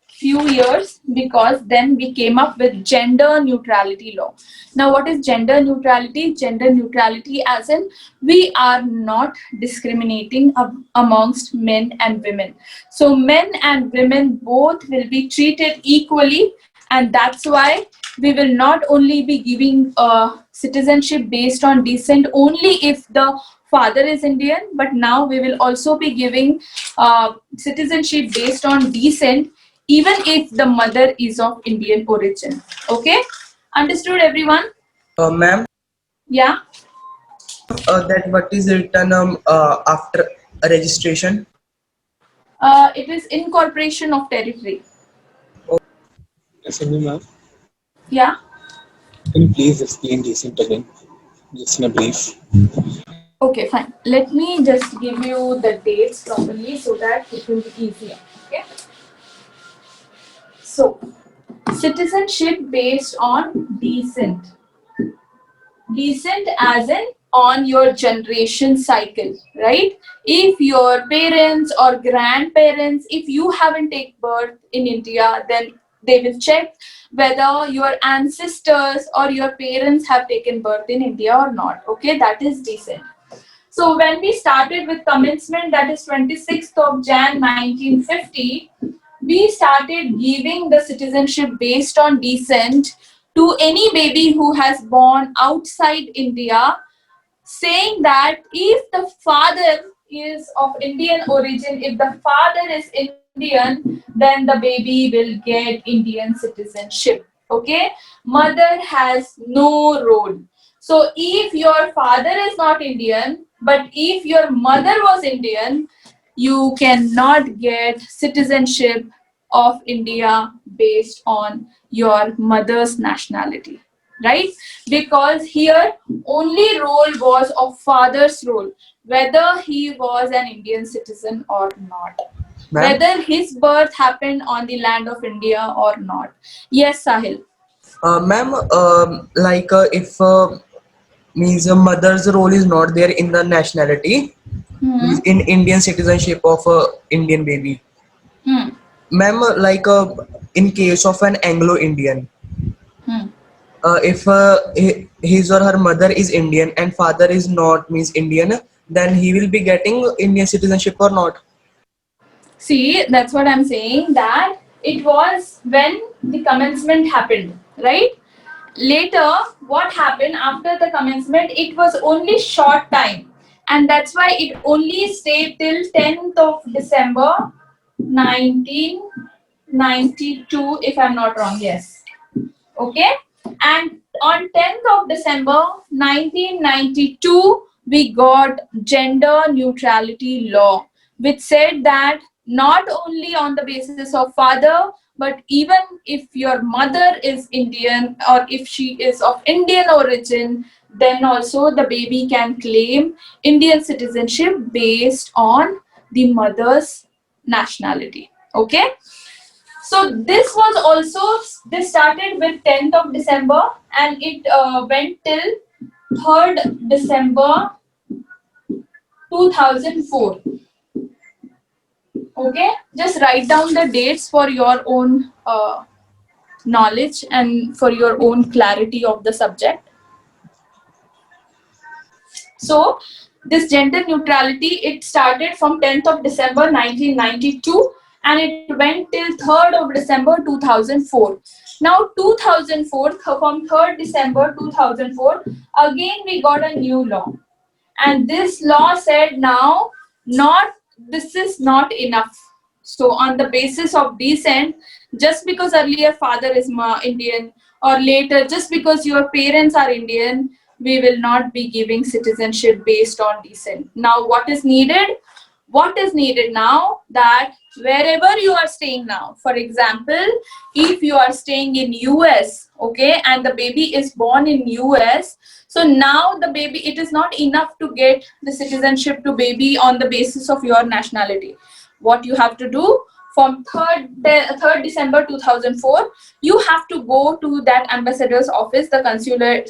few years, because then we came up with gender neutrality law. Now what is gender neutrality? Gender neutrality as in we are not discriminating amongst men and women. So men and women both will be treated equally, and that's why we will not only be giving citizenship based on descent only if the father is Indian, but now we will also be giving citizenship based on descent even if the mother is of Indian origin. Okay, understood everyone? Ma'am, Yeah. that what is written after registration? It is incorporation of territory. SME ma'am, Yeah. can you please explain decent again, just in a brief? Okay, fine. Let me just give you the dates properly so that it will be easier. Okay. So, citizenship based on descent. Descent as in on your generation cycle, right? If your parents or grandparents, if you haven't taken birth in India, then they will check whether your ancestors or your parents have taken birth in India or not. Okay, that is descent. So when we started with commencement, that is 26th of Jan 1950, we started giving the citizenship based on descent to any baby who has born outside India, saying that if the father is of Indian origin, if the father is Indian, then the baby will get Indian citizenship. Okay, mother has no role. So if your father is not Indian, but if your mother was Indian, you cannot get citizenship of India based on your mother's nationality, right? Because here only role was of father's role, whether he was an Indian citizen or not, Ma'am, whether his birth happened on the land of India or not. Yes, Sahil. ma'am, like if means a mother's role is not there in the nationality, means Hmm. in Indian citizenship of a Indian baby. Hmm. Ma'am, like in case of an Anglo-Indian, Hmm. if his or her mother is Indian and father is not means Indian, then he will be getting Indian citizenship or not? See, that's what I'm saying, that it was when the commencement happened, right? Later, what happened after the commencement, it was only short time. And that's why it only stayed till 10th of December 1992, if I'm not wrong, yes. Okay, and on 10th of December 1992 we got gender neutrality law, which said that not only on the basis of father, but even if your mother is Indian or if she is of Indian origin, then also the baby can claim Indian citizenship based on the mother's nationality. Okay, so this was also, this started with 10th of December and it went till 3rd December 2004. Okay, just write down the dates for your own knowledge and for your own clarity of the subject. So this gender neutrality, it started from 10th of December 1992 and it went till 3rd of December 2004. Now 2004, from 3rd December 2004, again we got a new law. And this law said now, not, this is not enough. So on the basis of descent, just because earlier father is Indian, or later just because your parents are Indian, we will not be giving citizenship based on descent. Now what is needed? What is needed now, that wherever you are staying now, for example, if you are staying in US, okay, and the baby is born in US, so now the baby, it is not enough to get the citizenship to baby on the basis of your nationality. What you have to do, from 3rd December 2004, you have to go to that ambassador's office, the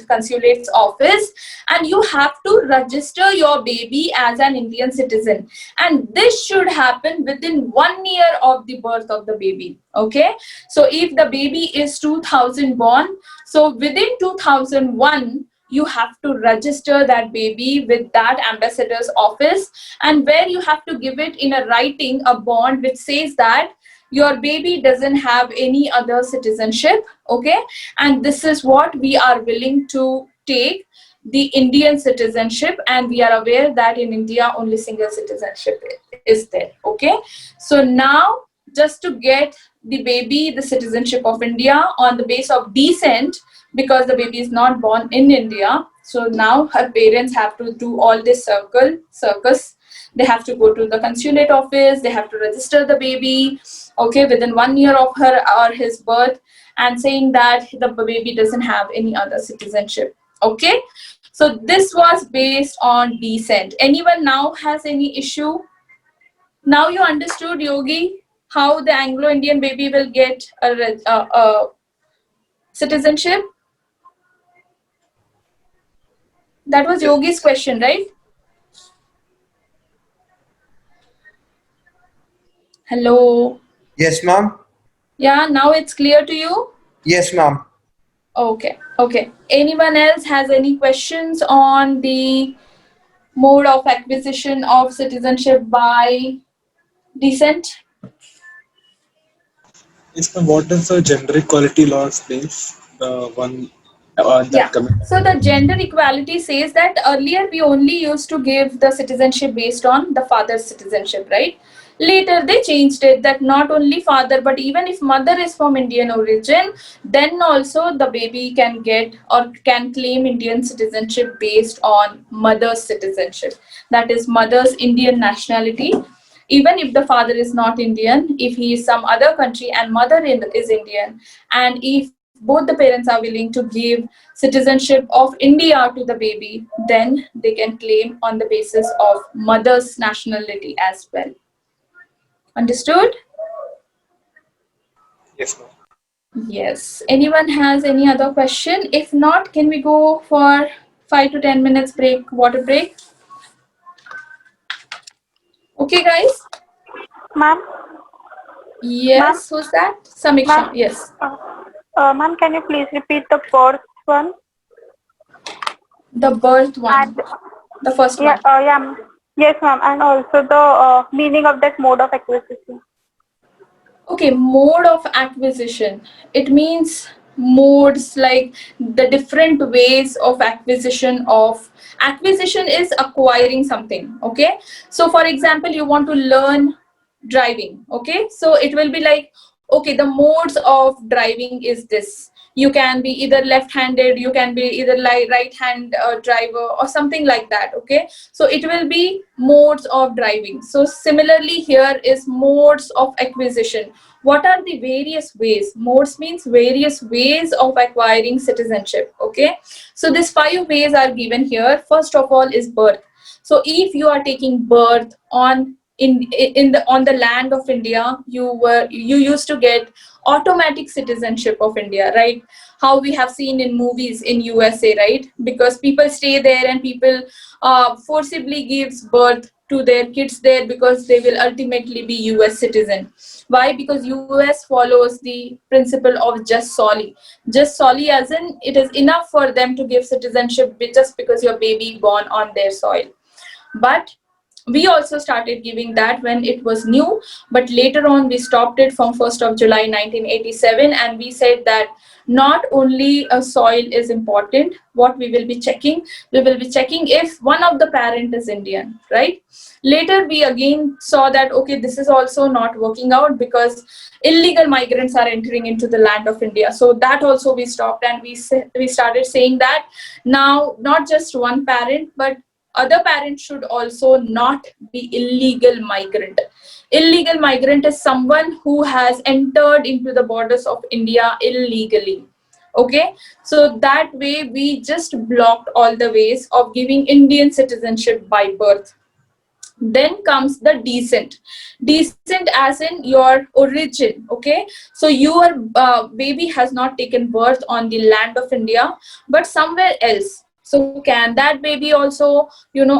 consulate's office, and you have to register your baby as an Indian citizen. And this should happen within 1 year of the birth of the baby. Okay, so if the baby is 2000 born, so within 2001 you have to register that baby with that ambassador's office, and where you have to give it in a writing, a bond which says that your baby doesn't have any other citizenship. Okay, and this is what we are willing to take, the Indian citizenship, and we are aware that in India only single citizenship is there. Okay, so now just to get the baby the citizenship of India on the base of descent, because the baby is not born in India, so now her parents have to do all this circus. They have to go to the consulate office, they have to register the baby, okay, within 1 year of her or his birth, and saying that the baby doesn't have any other citizenship. Okay, so this was based on descent. Anyone now has any issue? Now you understood, Yogi, how the Anglo-Indian baby will get a citizenship? That was Yogi's question, right? Hello. Yes, ma'am. Yeah, now it's clear to you? Yes, ma'am. Okay, okay. Anyone else has any questions on the mode of acquisition of citizenship by descent? Yes, ma'am. What does the gender equality law explains? The one that Yeah. comes. So the gender equality says that earlier we only used to give the citizenship based on the father's citizenship, right? Later they changed it that not only father, but even if mother is from Indian origin, then also the baby can get or can claim Indian citizenship based on mother's citizenship. That is mother's Indian nationality. Even if the father is not Indian, if he is some other country and mother is Indian, and if both the parents are willing to give citizenship of India to the baby, then they can claim on the basis of mother's nationality as well. Understood? Yes, ma'am. Yes. Anyone has any other question? If not, can we go for 5 to 10 minutes break, water break. Okay, guys. Ma'am, ma'am, Yes, who's that? ma'am, Samiksha. Yes, uh, ma'am, can you please repeat the first one? the birth one, And the first yeah, one. yes, ma'am, and also the meaning of that mode of acquisition. Okay, mode of acquisition. It means modes like the different ways of acquisition of acquisition is acquiring something. Okay, so for example, you want to learn driving. Okay, so it will be like, okay, the modes of driving is this. You can be either left-handed, you can be either like right-hand driver or something like that. Okay, so it will be modes of driving. So similarly here is modes of acquisition. What are the various ways? Modes means various ways of acquiring citizenship. Okay, so these 5 ways are given here. First of all is birth. So if you are taking birth on in the on the land of India, you used to get automatic citizenship of India, right? How we have seen in movies in USA, right? Because people stay there and people forcibly gives birth to their kids there because they will ultimately be US citizen. Why? Because US follows the principle of just soli. Just soli as in it is enough for them to give citizenship just because your baby born on their soil. But we also started giving that when it was new, but later on we stopped it from 1st of July 1987, and we said that not only a soil is important. What we will be checking if one of the parent is Indian, right? Later we again saw that okay, this is also not working out because illegal migrants are entering into the land of India. So that also we stopped, and we started saying that now not just one parent, but other parents should also not be illegal migrant. Illegal migrant is someone who has entered into the borders of India illegally. Okay, so that way we just blocked all the ways of giving Indian citizenship by birth. Then comes the decent as in your origin. Okay, so your baby has not taken birth on the land of India but somewhere else. So can that baby also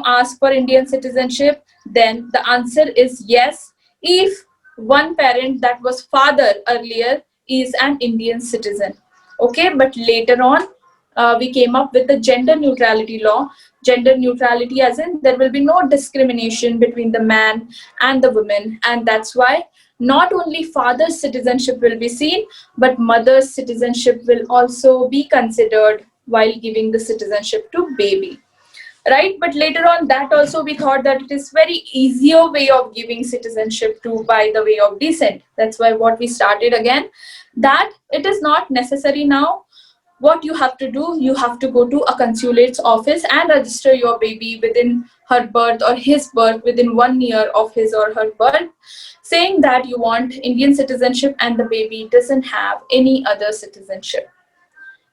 ask for Indian citizenship? Then the answer is yes, if one parent that was father earlier is an Indian citizen. Okay, but later on we came up with the gender neutrality law. Gender neutrality as in there will be no discrimination between the man and the woman, and that's why not only father's citizenship will be seen, but mother's citizenship will also be considered while giving the citizenship to baby, right? But later on that also we thought that it is very easier way of giving citizenship to by the way of descent. That's why what we started again, that it is not necessary now. What you have to do, you have to go to a consulate's office and register your baby within her birth or his birth within 1 year of his or her birth, saying that you want Indian citizenship and the baby doesn't have any other citizenship.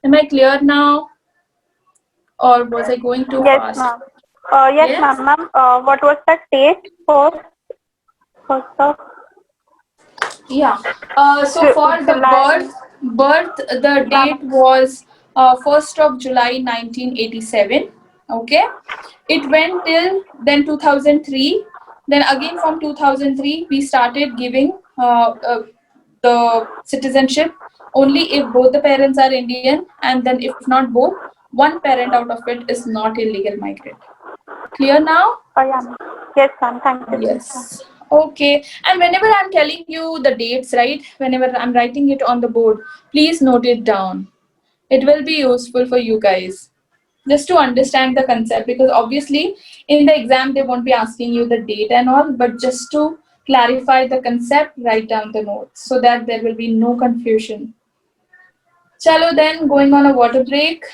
Am I clear now, or was I going too Yes, fast? ma'am. Yes, Yes. ma'am. Ma'am, what was the date for first of Yeah. So for the July? birth, the Ma'am, date was 1st of July 1987. Okay. It went till then 2003. Then again from 2003 we started giving the citizenship only if both the parents are Indian, and then if not both, one parent out of it is not illegal migrant. Clear now? yeah, ma'am. Yes, ma'am. Thank you so much, ma'am. Yes. Okay. And whenever I'm telling you the dates, right? Whenever I'm writing it on the board, please note it down. It will be useful for you guys just to understand the concept, because obviously in the exam they won't be asking you the date and all, but just to clarify the concept, write down the notes so that there will be no confusion. Chalo then, going on a water break.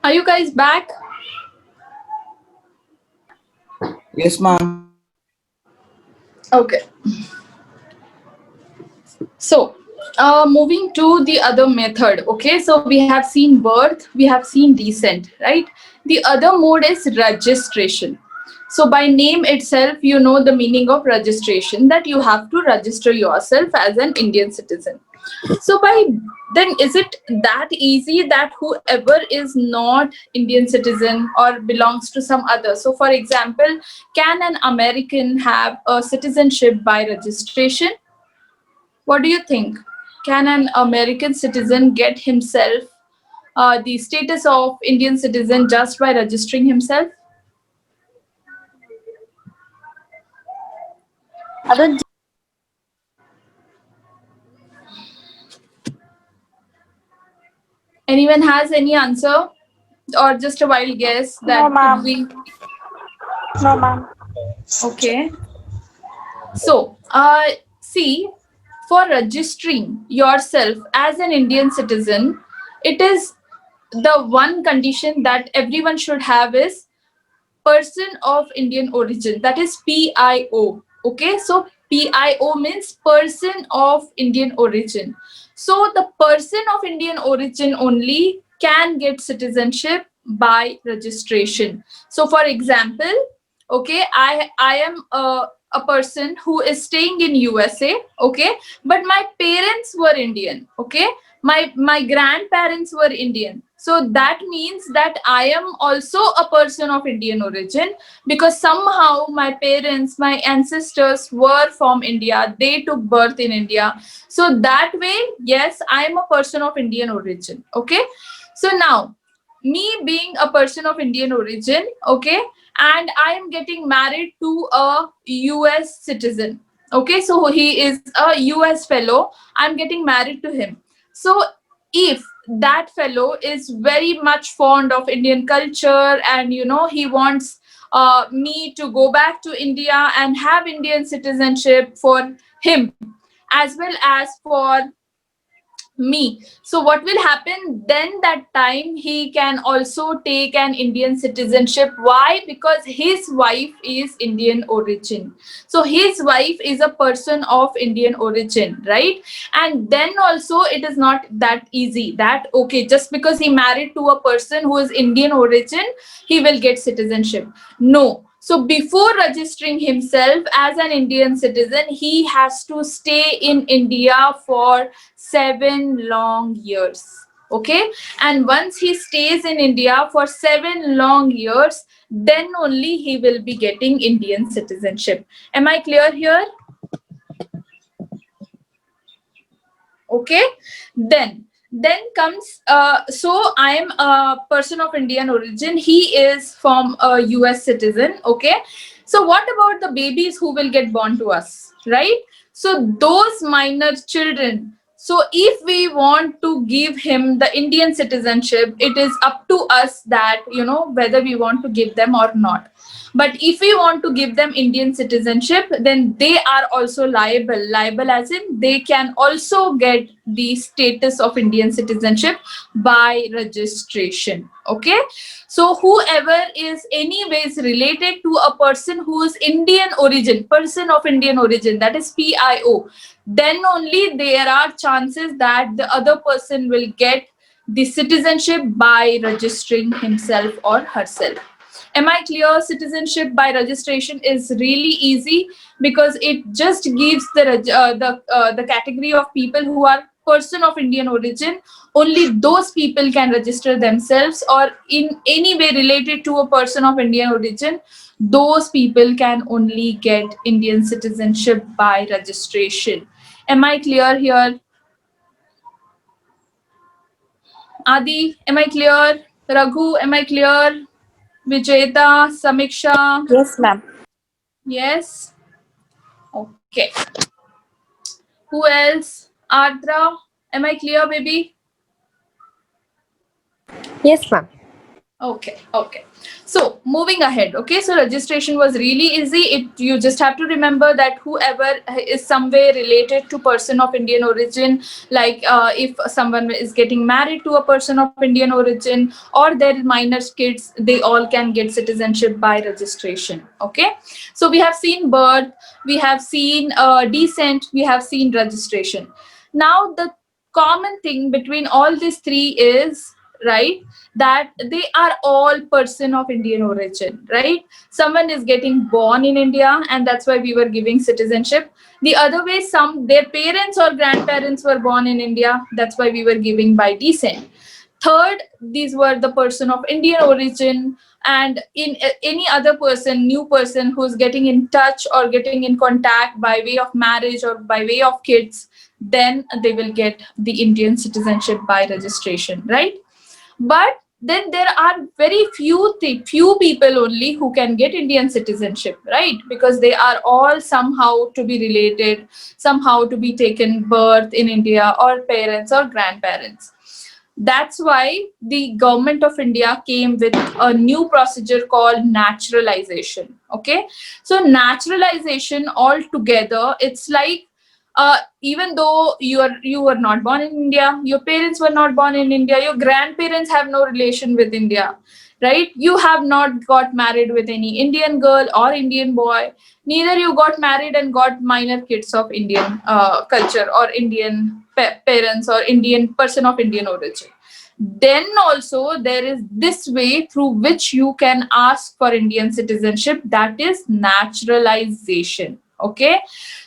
Are you guys back? Yes, ma'am. Okay. So, moving to the other method. Okay, so we have seen birth, we have seen descent, right? The other mode is registration. So, by name itself, you know the meaning of registration, that you have to register yourself as an Indian citizen. So, by then, is it that easy that whoever is not Indian citizen or belongs to some other? So, for example, can an American have a citizenship by registration? What do you think? Can an American citizen get himself the status of Indian citizen just by registering himself? Anyone has any answer or just a wild guess No, that could ma'am. be? No, ma'am. Okay. So, see, for registering yourself as an Indian citizen, it is the one condition that everyone should have is person of Indian origin. That is PIO. Okay, so PIO means person of Indian origin. So the person of Indian origin only can get citizenship by registration. So, for example, okay, I am a person who is staying in USA. Okay, but my parents were Indian. Okay, my grandparents were Indian. So that means that I am also a person of Indian origin, because somehow my parents, my ancestors were from India, they took birth in India. So that way, yes, I am a person of Indian origin. Okay, so now, me being a person of Indian origin, okay, and I am getting married to a US citizen. Okay, so he is a US fellow, I'm getting married to him. So if that fellow is very much fond of Indian culture, and he wants me to go back to India and have Indian citizenship for him as well as for me. So what will happen then? That time he can also take an Indian citizenship. Why? Because his wife is Indian origin. So his wife is a person of Indian origin, right? And then also, it is not that easy that okay, just because he married to a person who is Indian origin, he will get citizenship. No. So before registering himself as an Indian citizen, he has to stay in India for 7 long years. Okay, and once he stays in India for 7 long years, then only he will be getting Indian citizenship. Am I clear here? Okay, then comes so I am a person of Indian origin, he is from a US citizen. Okay, so what about the babies who will get born to us, right? So those minor children, so if we want to give him the Indian citizenship, it is up to us that whether we want to give them or not. But if we want to give them Indian citizenship, then they are also liable as in they can also get the status of Indian citizenship by registration. Okay, so whoever is anyways related to a person who is Indian origin, person of Indian origin, that is PIO, then only there are chances that the other person will get the citizenship by registering himself or herself. Am I clear? Citizenship by registration is really easy, because it just gives the category of people who are person of Indian origin. Only those people can register themselves, or in any way related to a person of Indian origin. Those people can only get Indian citizenship by registration. Am I clear here? Adi, am I clear? Raghu, am I clear? Vijeta, Samiksha, Yes, ma'am. yes. Okay. Who else? Ardra, am I clear, baby? Yes, ma'am. Okay, okay. So moving ahead, okay. So registration was really easy. You just have to remember that whoever is somewhere related to person of Indian origin, like if someone is getting married to a person of Indian origin or their minor kids, they all can get citizenship by registration. Okay. So we have seen birth, we have seen descent, we have seen registration. Now the common thing between all these three is, right, that they are all person of Indian origin, right? Someone is getting born in India and that's why we were giving citizenship. The other way, their parents or grandparents were born in India, that's why we were giving by descent. Third, these were the person of Indian origin, and in any other person, new person who's getting in touch or getting in contact by way of marriage or by way of kids, then they will get the Indian citizenship by registration, right? But then there are very few people only who can get Indian citizenship, right? Because they are all somehow to be related, somehow to be taken birth in India, or parents or grandparents. That's why the government of India came with a new procedure called naturalization. Okay, so naturalization altogether, it's like even though you were not born in India, your parents were not born in India, your grandparents have no relation with India, right? You have not got married with any Indian girl or Indian boy, neither you got married and got minor kids of Indian culture or Indian parents or Indian person of Indian origin. Then also there is this way through which you can ask for Indian citizenship, that is naturalization. Okay,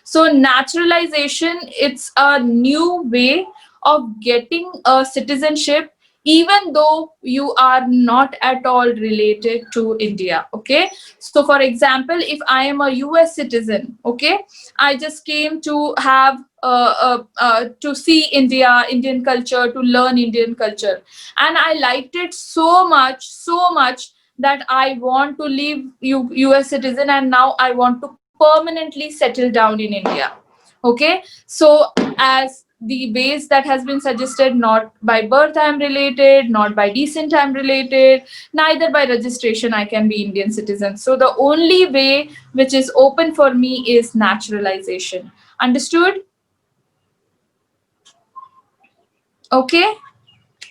so naturalization, it's a new way of getting a citizenship even though you are not at all related to India. Okay, so for example, if I am a US citizen, okay, I just came to have to see India, Indian culture, to learn Indian culture, and I liked it so much that I want to leave US citizen, and now I want to permanently settle down in India. Okay, so as the ways that has been suggested, not by birth I am related, not by descent I am related, neither by registration I can be Indian citizen. So the only way which is open for me is naturalization. Understood? Okay,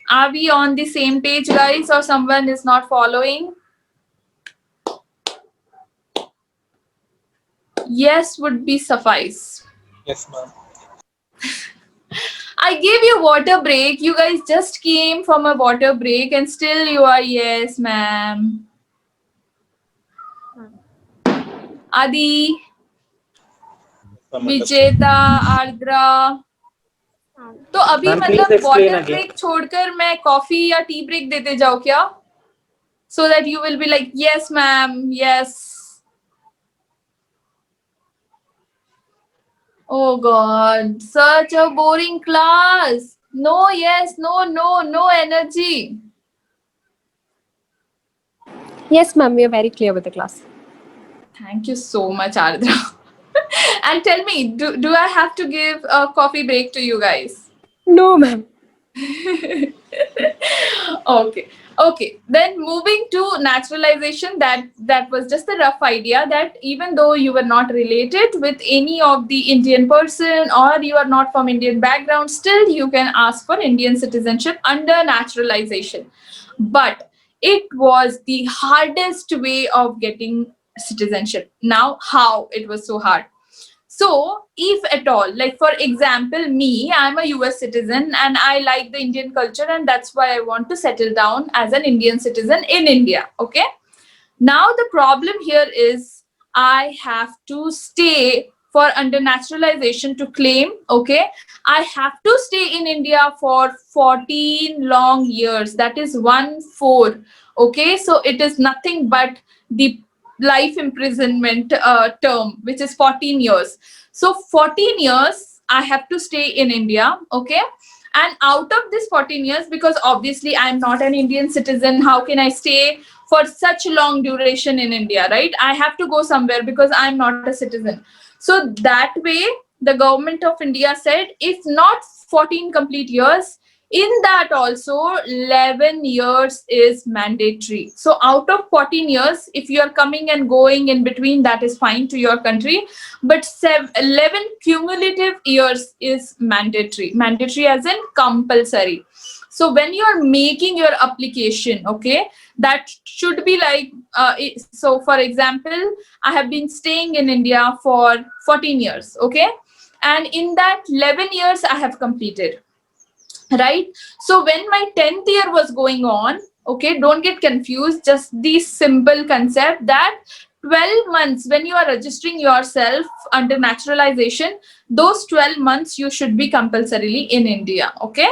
are we on the same page, guys, or someone is not following? Yes would be suffice. Yes, ma'am. I gave you water break. You guys just came from a water break and still you are yes, ma'am. Adi, Ma'am, understood. विजेता, आर्द्रा, तो अभी Ma'am, please मतलब explain water again. Break छोड़कर मैं coffee या tea break देते जाओ क्या? So that you will be like yes ma'am, yes. Oh god, such a boring class. No yes, no energy. Yes, ma'am, we are very clear with the class. Thank you so much, Ardra. And tell me, do I have to give a coffee break to you guys? No, ma'am. Okay, then moving to naturalization, that was just a rough idea that even though you were not related with any of the Indian person or you are not from Indian background, still you can ask for Indian citizenship under naturalization. But it was the hardest way of getting citizenship. Now, how it was so hard? So, if at all, like for example, me, I'm a US citizen and I like the Indian culture, and that's why I want to settle down as an Indian citizen in India. Okay. Now, the problem here is I have to stay for under naturalization to claim. Okay. I have to stay in India for 14 long years. That is 1/4. Okay. So, it is nothing but the life imprisonment term, which is 14 years. So 14 years I have to stay in India. Okay. And out of this 14 years, because obviously I'm not an Indian citizen, how can I stay for such long duration in India, right? I have to go somewhere because I'm not a citizen. So that way, the government of India said, if not 14 complete years, In that also 11 years is mandatory. So out of 14 years, if you are coming and going in between, that is fine to your country, but 11 cumulative years is mandatory as in compulsory. So when you are making your application, okay, that should be like so for example, I have been staying in India for 14 years, okay, and in that 11 years I have completed, right? So when my 10th year was going on, okay, don't get confused, just the simple concept that 12 months when you are registering yourself under naturalization, those 12 months you should be compulsorily in India, okay.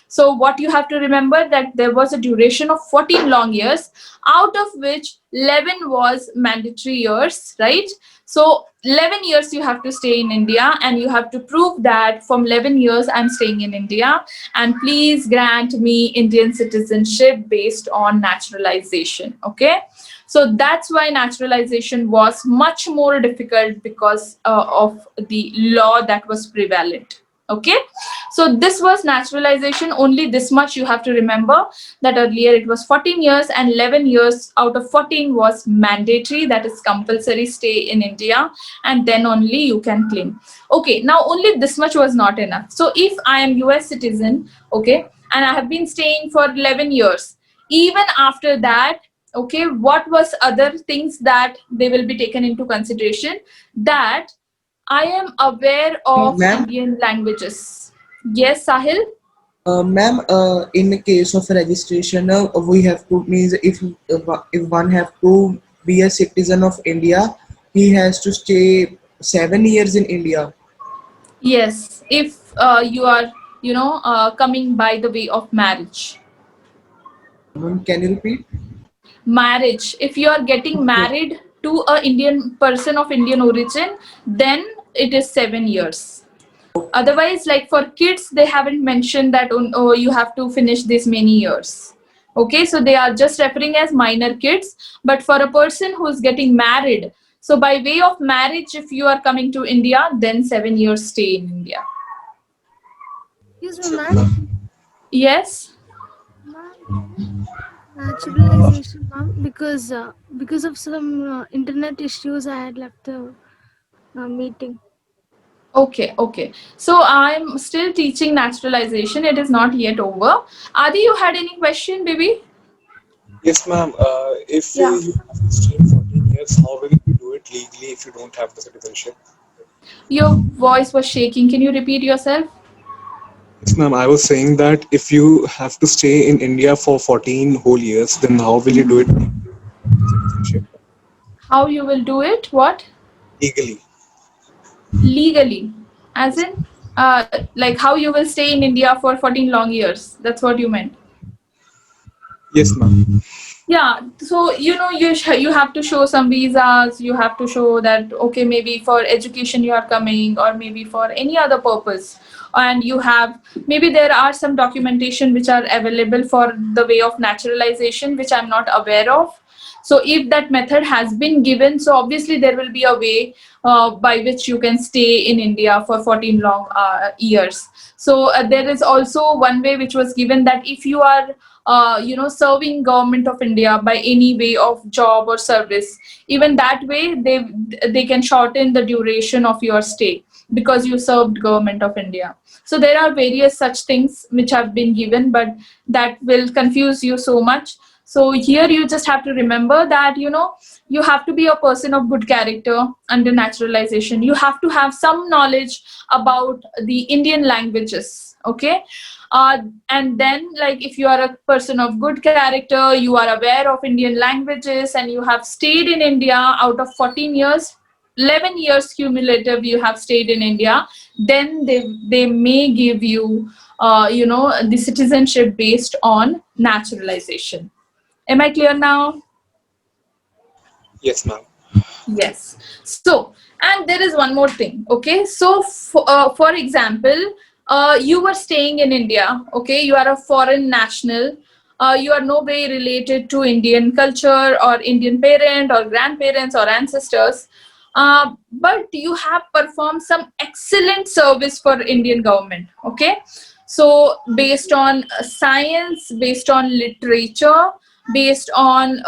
So what you have to remember, that there was a duration of 14 long years, out of which 11 was mandatory years, right? So 11 years you have to stay in India, and you have to prove that from 11 years I'm staying in India, and please grant me Indian citizenship based on naturalization, okay. So that's why naturalization was much more difficult, because of the law that was prevalent, okay. So this was naturalization, only this much you have to remember, that earlier it was 14 years and 11 years out of 14 was mandatory, that is compulsory stay in India, and then only you can claim. Okay, now only this much was not enough. So if I am US citizen, okay, and I have been staying for 11 years, even after that, okay, what was other things that they will be taken into consideration, that I am aware of Ma'am, Indian languages. Yes, Sahil? ma'am, in the case of registration, we have to means if one have to be a citizen of India, he has to stay 7 years in India. Yes, if you are, coming by the way of marriage. Can you repeat? Marriage, if you are getting Okay. married to a Indian person of Indian origin, then it is 7 years. Otherwise, like for kids, they haven't mentioned that, oh, you have to finish this many years. Okay, so they are just referring as minor kids. But for a person who's getting married, so by way of marriage, if you are coming to India, then 7 years stay in India. Excuse me, ma'am. Yes. Ma'am, naturalization, ma'am, because of some internet issues, I had left the meeting. Okay, okay. So I'm still teaching naturalization. It is not yet over. Adi, you had any question, baby? Yes, ma'am. If Yeah. you have to stay 14 years, how will you do it legally if you don't have the citizenship? Your voice was shaking. Can you repeat yourself? Yes, ma'am. I was saying that if you have to stay in India for 14 whole years, then how will you do it with the citizenship How you will do it? What? legally? Legally. As in, like how you will stay in India for 14 long years. That's what you meant. Yes, ma'am. Yeah, so you have to show some visas. You have to show that, okay, maybe for education you are coming, or maybe for any other purpose, and you have, maybe there are some documentation which are available for the way of naturalization, which I'm not aware of. So if that method has been given, so obviously there will be a way by which you can stay in India for 14 long years. So there is also one way which was given, that if you are serving government of India by any way of job or service, even that way they can shorten the duration of your stay, because you served government of India. So there are various such things which have been given, but that will confuse you so much. So here you just have to remember that you have to be a person of good character under naturalization. You have to have some knowledge about the Indian languages, okay. And then, like, if you are a person of good character, you are aware of Indian languages, and you have stayed in India out of 14 years, 11 years cumulative you have stayed in India, then they may give you the citizenship based on naturalization. Am I clear now? Yes, ma'am. Yes. So, and there is one more thing. Okay. So, for example, you were staying in India. Okay. You are a foreign national. You are no way related to Indian culture or Indian parent or grandparents or ancestors. But you have performed some excellent service for Indian government. Okay. So based on science, based on literature, based on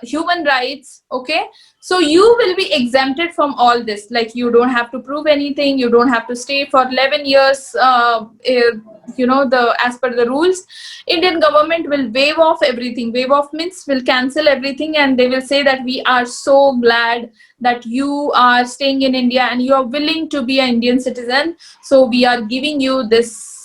human rights, okay, so you will be exempted from all this. Like, you don't have to prove anything, you don't have to stay for 11 years, the as per the rules. Indian government will waive off everything. Waive off means will cancel everything, and they will say that we are so glad that you are staying in India and you are willing to be an Indian citizen. So we are giving you this,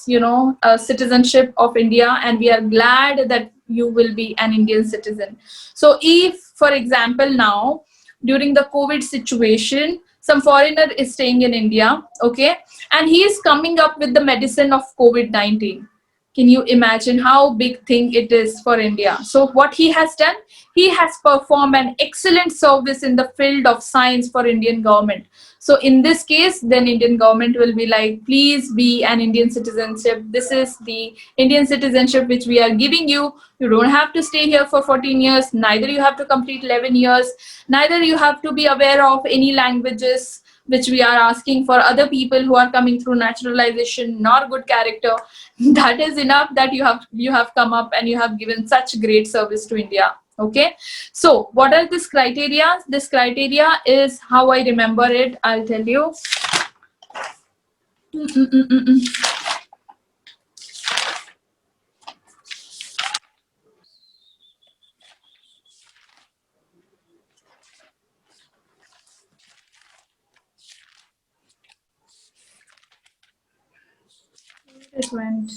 citizenship of India, and we are glad that you will be an Indian citizen. So if, for example, now during the COVID situation, some foreigner is staying in India, okay, and he is coming up with the medicine of COVID-19. Can you imagine how big thing it is for India? So what he has done, he has performed an excellent service in the field of science for Indian government. So in this case, then Indian government will be like, please be an Indian citizenship. This is the Indian citizenship which we are giving you. You don't have to stay here for 14 years. Neither you have to complete 11 years. Neither you have to be aware of any languages which we are asking for other people who are coming through naturalization, nor good character. That is enough that you have come up and you have given such great service to India. Okay, so what are these criteria? This criteria is how I remember it. I'll tell you. It went.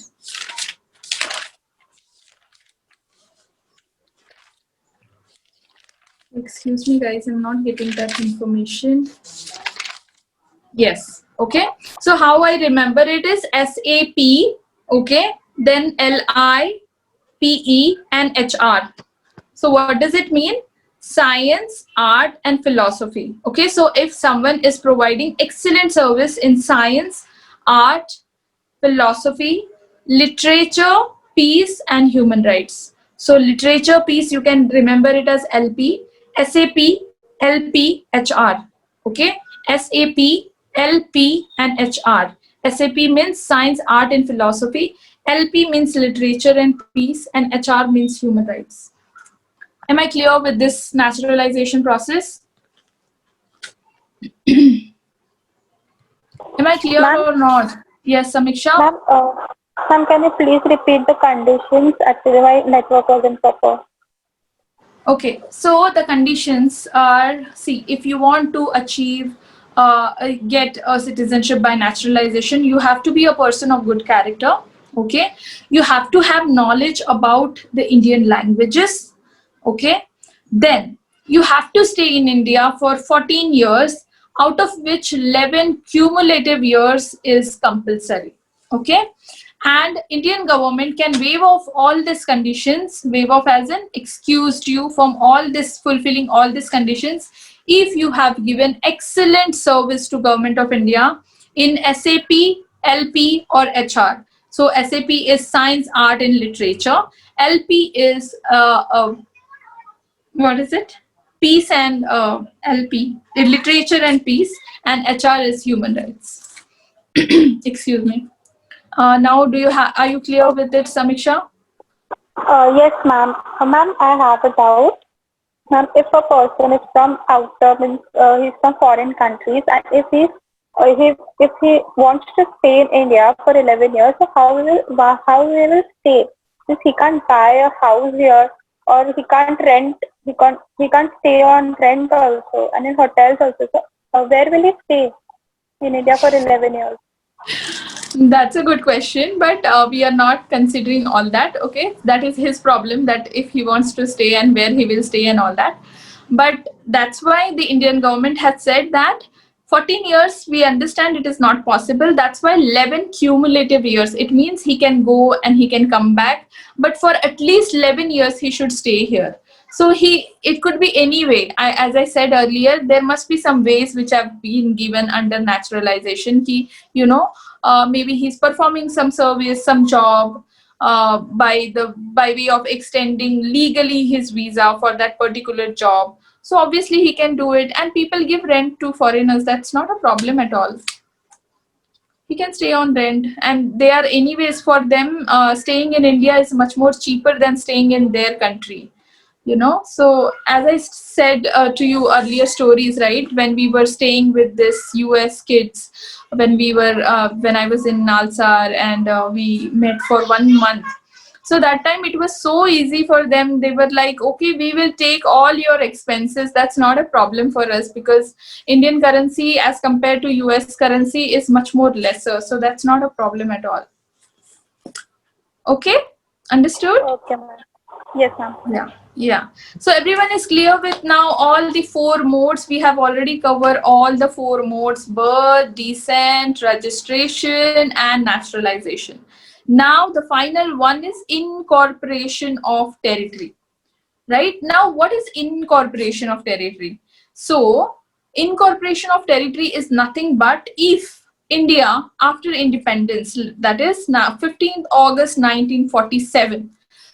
Excuse me, guys. I'm not getting that information. Yes. Okay. So how I remember it is SAP. Okay. Then LIPE and HR. So what does it mean? Science, art, and philosophy. Okay. So if someone is providing excellent service in science, art, philosophy, literature, peace, and human rights. So literature, peace, you can remember it as LP, SAP, LP, HR. Okay, SAP, LP, and HR. SAP means science, art, and philosophy. LP means literature and peace, and HR means human rights. Am I clear with this naturalization process? Am I clear Ma'am, or not? Yes, Samiksha? ma'am, can you please repeat the conditions? Actually, my network wasn't proper. Okay, so the conditions are, see, if you want to achieve, get a citizenship by naturalization, you have to be a person of good character. Okay, you have to have knowledge about the Indian languages. Okay, then you have to stay in India for 14 years, out of which 11 cumulative years is compulsory. Okay, and Indian government can waive off all these conditions, waive off as in excused you from all this, fulfilling all these conditions, if you have given excellent service to government of India in SAP, LP, or HR. So SAP is science, art, and literature. LP is what is it? Peace and LP, literature and peace, and HR is human rights. Excuse me. Now, are you clear with it, Samiksha? Yes, ma'am. Ma'am, I have a doubt. Ma'am, if a person is from outer, means he's from foreign countries, and if he wants to stay in India for 11 years, so how he will stay? Since he can't buy a house here, or he can't rent, he can't stay on rent also, and in hotels also. So where will he stay in India for 11 years? That's a good question, but we are not considering all that. Okay, that is his problem, that if he wants to stay and where he will stay and all that. But that's why the Indian government has said that 14 years, we understand it is not possible. That's why 11 cumulative years. It means he can go and he can come back, but for at least 11 years, he should stay here. So it could be any way. As I said earlier, there must be some ways which have been given under naturalization. Maybe he's performing some service, some job, by way of extending legally his visa for that particular job. So obviously he can do it, and people give rent to foreigners. That's not a problem at all. He can stay on rent, and they are anyways for them. Staying in India is much more cheaper than staying in their country. So as I said to you earlier stories, right? When we were staying with this US kids, when I was in Nalsar, and we met for 1 month. So that time it was so easy for them. They were like, okay, we will take all your expenses. That's not a problem for us, because Indian currency as compared to US currency is much more lesser. So that's not a problem at all. Okay, understood? Okay, ma'am. Yes, ma'am. Yeah. So everyone is clear with now all the 4 modes. We have already covered all the 4 modes: birth, descent, registration, and naturalization. Now the final one is incorporation of territory. Right now, what is incorporation of territory? So incorporation of territory is nothing but if India after independence, that is now 15th August 1947.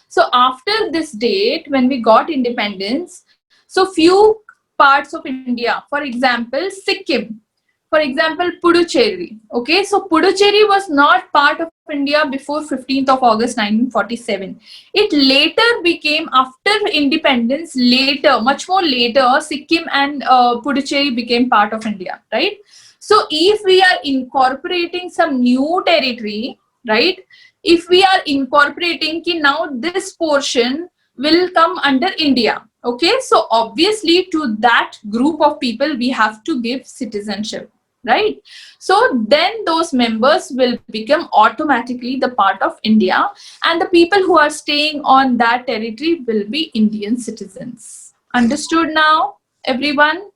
So after this date, when we got independence, so few parts of India, for example, Sikkim, for example, Puducherry. Okay, so Puducherry was not part of India before 15th of August 1947. It later became, after independence, later, much more later, Sikkim and Puducherry became part of India, right? So if we are incorporating some new territory, right? If we are incorporating ki now this portion will come under India. Okay, so obviously to that group of people we have to give citizenship, right? So then those members will become automatically the part of India, and the people who are staying on that territory will be Indian citizens. Understood now, everyone?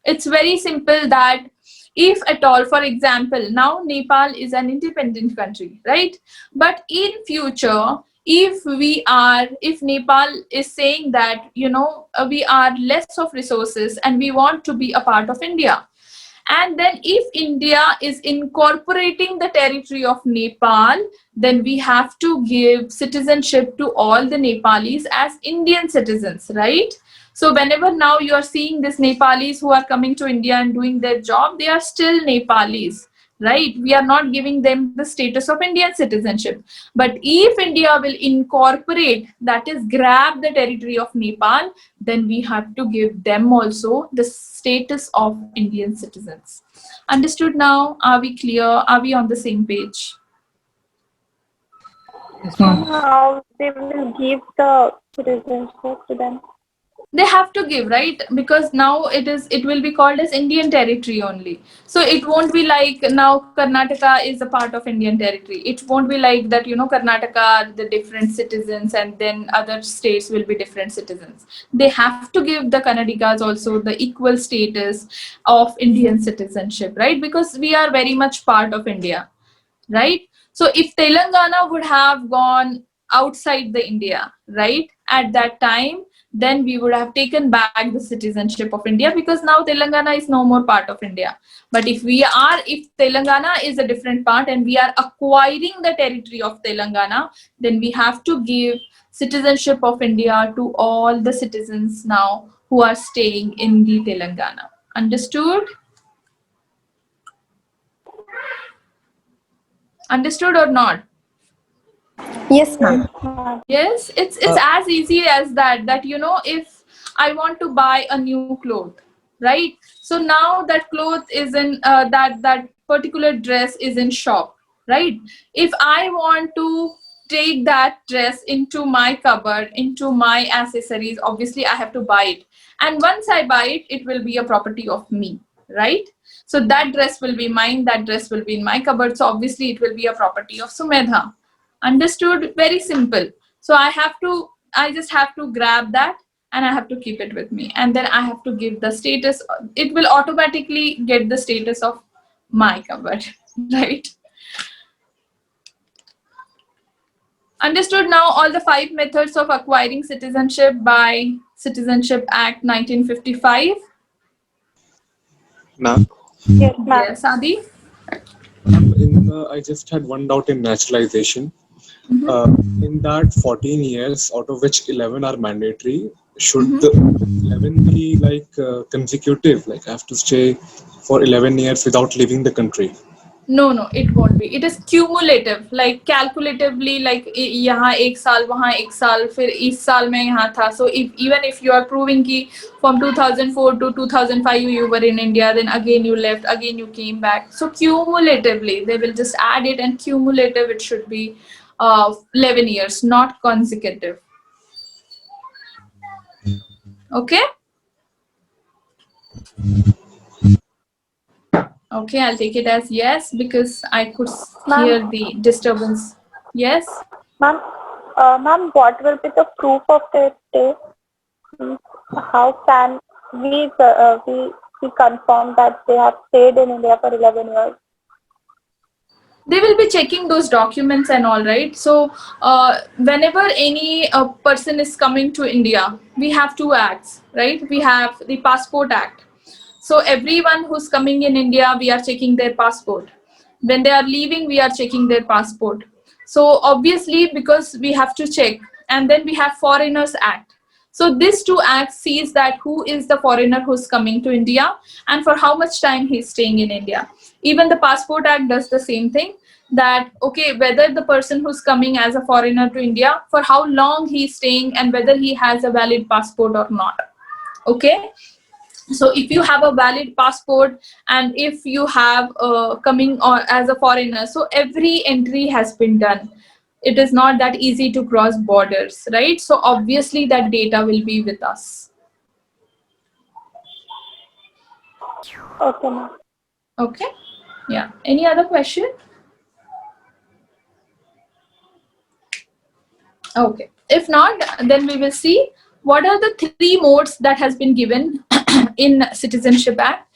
It's very simple that if at all, for example, now Nepal is an independent country, right? But in future, if Nepal is saying that, we are less of resources and we want to be a part of India, and then if India is incorporating the territory of Nepal, then we have to give citizenship to all the Nepalis as Indian citizens, right? So whenever now you are seeing this Nepalis who are coming to India and doing their job, they are still Nepalis, right? We are not giving them the status of Indian citizenship. But if India will incorporate, that is grab the territory of Nepal, then we have to give them also the status of Indian citizens. Understood now? Are we clear? Are we on the same page? Yes, ma'am. How they will give the citizenship to them? They have to give, right? Because now it will be called as Indian territory only. So it won't be like now Karnataka is a part of Indian territory. It won't be like that, Karnataka are the different citizens and then other states will be different citizens. They have to give the Kannadigas also the equal status of Indian citizenship, right? Because we are very much part of India, right? So if Telangana would have gone outside the India, right, at that time, then we would have taken back the citizenship of India, because now Telangana is no more part of India. But if Telangana is a different part and we are acquiring the territory of Telangana, then we have to give citizenship of India to all the citizens now who are staying in the Telangana. Understood? Understood or not? Yes, ma'am. Yes, it's as easy as that. If I want to buy a new cloth, right? So now that cloth is in that particular dress is in shop, right? If I want to take that dress into my cupboard, into my accessories, obviously I have to buy it. And once I buy it, it will be a property of me, right? So that dress will be mine, that dress will be in my cupboard. So obviously it will be a property of Sumedha. Understood? Very simple. So I just have to grab that and I have to keep it with me, and then I have to give the status. It will automatically get the status of my cupboard. Right? Understood now all the 5 methods of acquiring citizenship by Citizenship Act 1955. Ma'am, Yes, ma'am. Yes, Adi. I just had one doubt in naturalization. Mhm. In that 14 years, out of which 11 are mandatory, should Mhm. the 11 be like consecutive? Like I have to stay for 11 years without leaving the country? No, it won't be. It is cumulative, like calculatively, like यहाँ एक साल वहाँ एक साल फिर इस साल में यहाँ था. So if you are proving कि from 2004 to 2005 you were in India, then again you left, again you came back. So cumulatively they will just add it, and cumulative it should be 11 years, not consecutive. Okay. Okay, I'll take it as yes because I could hear the disturbance. Yes. Ma'am, ma'am, what will be the proof of their stay? How can we confirm that they have stayed in India for 11 years? They will be checking those documents and all, right? So whenever any person is coming to India, we have two acts, right? We have the Passport Act. So everyone who's coming in India, we are checking their passport. When they are leaving, we are checking their passport. So obviously, because we have to check, and then we have Foreigners Act. So these two acts sees that who is the foreigner who's coming to India and for how much time he's staying in India. Even the Passport Act does the same thing, that okay, whether the person who's coming as a foreigner to India, for how long he's staying and whether he has a valid passport or not. Okay. So if you have a valid passport and if you have coming on as a foreigner, so every entry has been done. It is not that easy to cross borders, right? So obviously that data will be with us. Okay, ma'am. Okay. Yeah. Any other question? Okay. If not, then we will see what are the three modes that has been given in Citizenship Act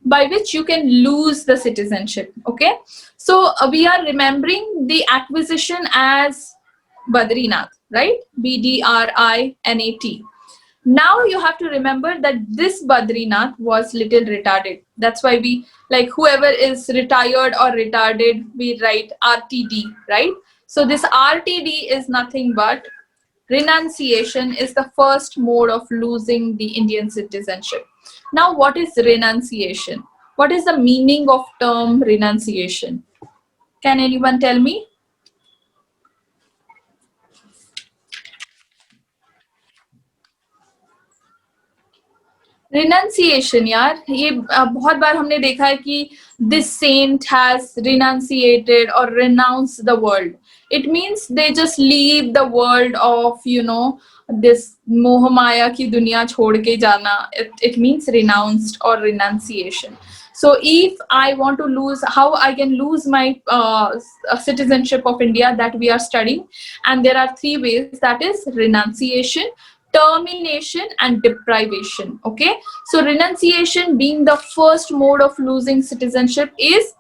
by which you can lose the citizenship. Okay. So we are remembering the acquisition as Badrinath, right? Bdrinat. Now you have to remember that this Badrinath was little retarded. That's why we, like, whoever is retired or retarded, we write RTD, right? So this RTD is nothing but renunciation is the first mode of losing the Indian citizenship. Now, what is renunciation? What is the meaning of term renunciation? Can anyone tell me? Renunciation यार, ये बहुत बार हमने देखा है कि this Saint has रिनंसिएटेड और renounce the world. It means they just leave the world of this मोह माया की दुनिया छोड़ के जाना. इट मीन्स रिनाउंस्ड और renunciation. So if I want to lose, how I can lose my citizenship of India, that we are studying, and there are three ways, that is renunciation, termination, and deprivation. Okay, so renunciation being the first mode of losing citizenship is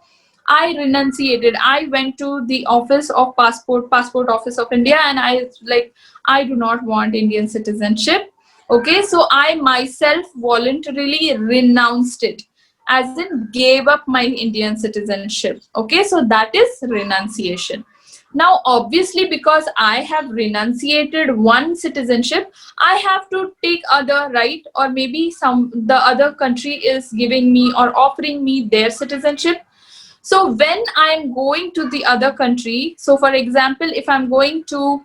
I renunciated. I went to the office of passport office of India, and I do not want Indian citizenship. Okay, so I myself voluntarily renounced it, as in gave up my Indian citizenship. Okay, so that is renunciation. Now obviously, because I have renunciated one citizenship, I have to take other, right? Or maybe the other country is giving me or offering me their citizenship. So when I'm going to the other country, so for example, if I'm going to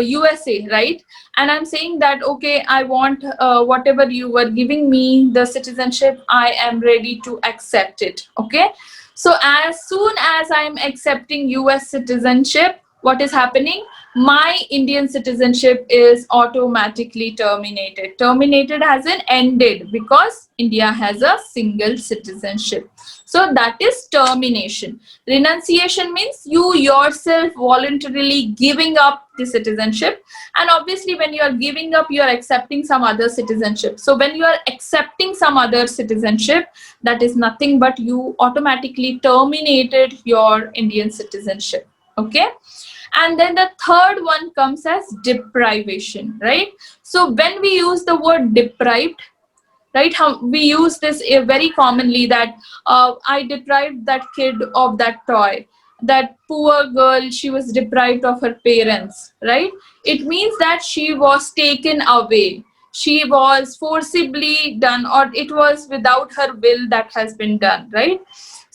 USA, right? And I'm saying that, okay, I want whatever you were giving me, the citizenship, I am ready to accept it. Okay. So as soon as I'm accepting US citizenship, what is happening? My Indian citizenship is automatically terminated. Terminated as in ended, because India has a single citizenship. So that is termination. Renunciation means you yourself voluntarily giving up the citizenship. And obviously, when you are giving up, you are accepting some other citizenship. So when you are accepting some other citizenship, that is nothing but you automatically terminated your Indian citizenship. Okay. And then the third one comes as deprivation, right? So when we use the word deprived, right, how we use this very commonly, that I deprived that kid of that toy, that poor girl, she was deprived of her parents, right? It means that she was taken away, she was forcibly done, or it was without her will that has been done, right?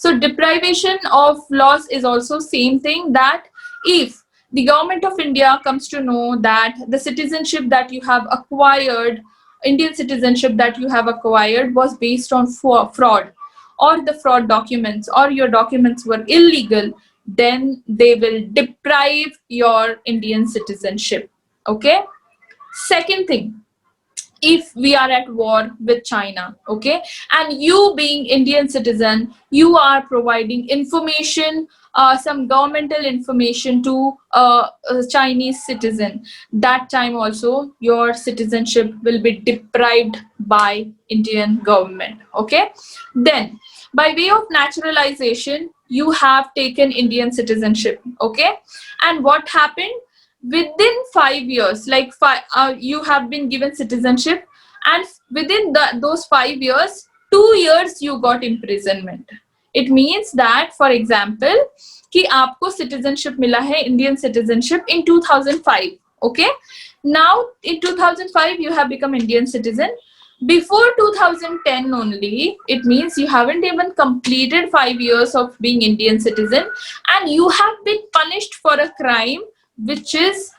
So deprivation of loss is also same thing, that if the government of India comes to know that the citizenship that you have acquired, Indian citizenship that you have acquired was based on fraud, or the fraud documents, or your documents were illegal, then they will deprive your Indian citizenship. Okay. Second thing, if we are at war with China, okay, and you being Indian citizen, you are providing information, some governmental information to a Chinese citizen, that time also your citizenship will be deprived by Indian government. Okay. Then by way of naturalization, you have taken Indian citizenship. Okay. And what happened? Within 5 years, like you have been given citizenship, and within those 5 years, 2 years you got imprisonment. It means that, for example, कि आपको citizenship मिला है, Indian citizenship in 2005. Okay. Now in 2005 you have become Indian citizen. Before 2010 only, it means you haven't even completed 5 years of being Indian citizen, and you have been punished for a crime which is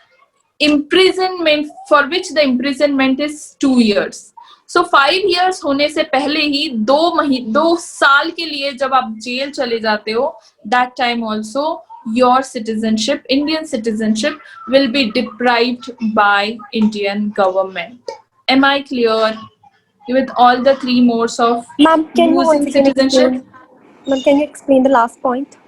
imprisonment, for which the imprisonment is 2 years. So 5 years होने से पहले ही 2 साल के लिए जब आप jail चले जाते हो, that time also your citizenship, Indian citizenship, will be deprived by Indian government. Am I clear with all the three modes of Ma'am, can you once losing again citizenship? explain? Ma'am, can you explain the last point?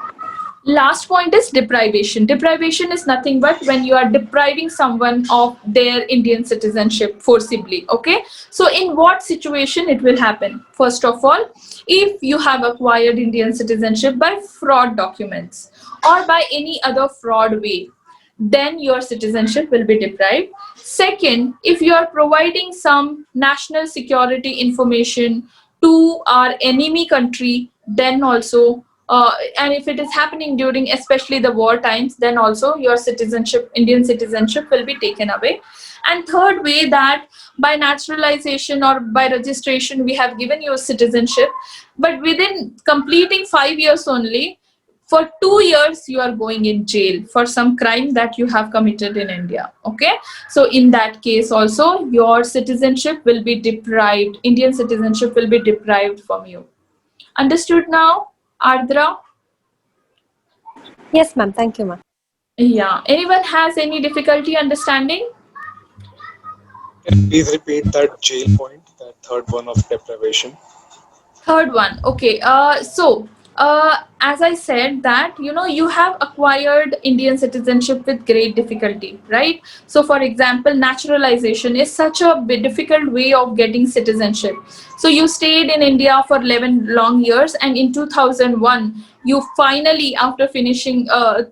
Last point is deprivation. Deprivation is nothing but when you are depriving someone of their Indian citizenship forcibly. Okay. So in what situation it will happen? First of all, if you have acquired Indian citizenship by fraud documents or by any other fraud way, then your citizenship will be deprived. Second, if you are providing some national security information to our enemy country, then also, and if it is happening during especially the war times, then also your citizenship, Indian citizenship, will be taken away. And third way, that by naturalization or by registration we have given you citizenship, but within completing 5 years only, for 2 years you are going in jail for some crime that you have committed in India. Okay. So in that case also your citizenship will be deprived, Indian citizenship will be deprived from you. Understood now, Ardra? Yes, ma'am. Thank you, ma'am. Yeah. Anyone has any difficulty understanding? Can you please repeat that jail point, that third one of deprivation? Third one. Okay. As I said that, you have acquired Indian citizenship with great difficulty, right? So for example, naturalization is such a difficult way of getting citizenship. So you stayed in India for 11 long years, and in 2001 you finally, after finishing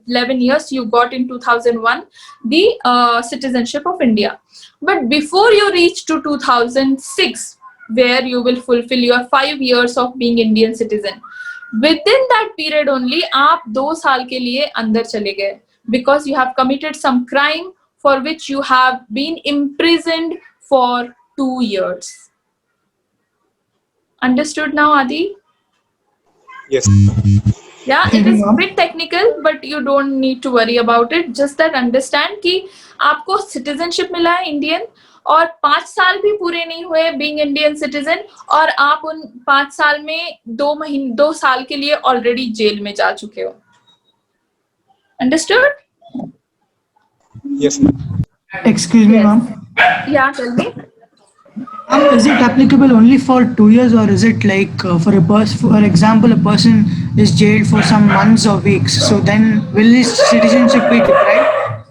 11 years, you got in 2001 the citizenship of India. But before you reach to 2006, where you will fulfill your 5 years of being Indian citizen, within that period only आप 2 साल के लिए अंदर चले गए, because you have committed some crime for which you have been imprisoned for 2 years. Understood now, Adi? Yes. Yeah, it is bit technical, but you don't need to worry about it. Just that understand कि आपको citizenship मिला है Indian, और 5 साल भी पूरे नहीं हुए being Indian citizen, और आप उन 5 साल में 2 साल के लिए already जेल में जा चुके हो. Understood? Yes. Excuse me, Yes. ma'am. Yeah, tell me. Is it applicable only for 2 years, or is it like for example, a person is jailed for some months or weeks? So then, will his citizenship be deprived?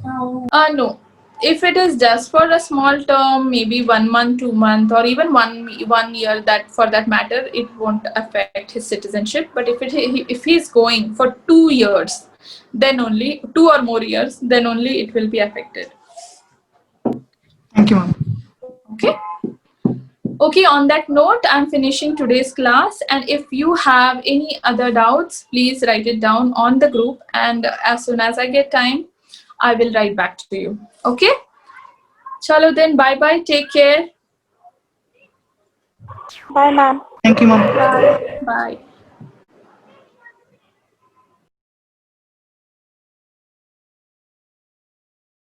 No. If it is just for a small term, maybe 1 month, 2 month, or even one year, that for that matter, it won't affect his citizenship. But if he is going for 2 years, then only 2 or more years, then only it will be affected. Thank you, ma'am. Okay. Okay, on that note, I'm finishing today's class, and if you have any other doubts, please write it down on the group, and as soon as I get time, I will write back to you. Okay? Chalo then, bye bye, take care. Bye, ma'am. Thank you, ma'am. Bye. Bye.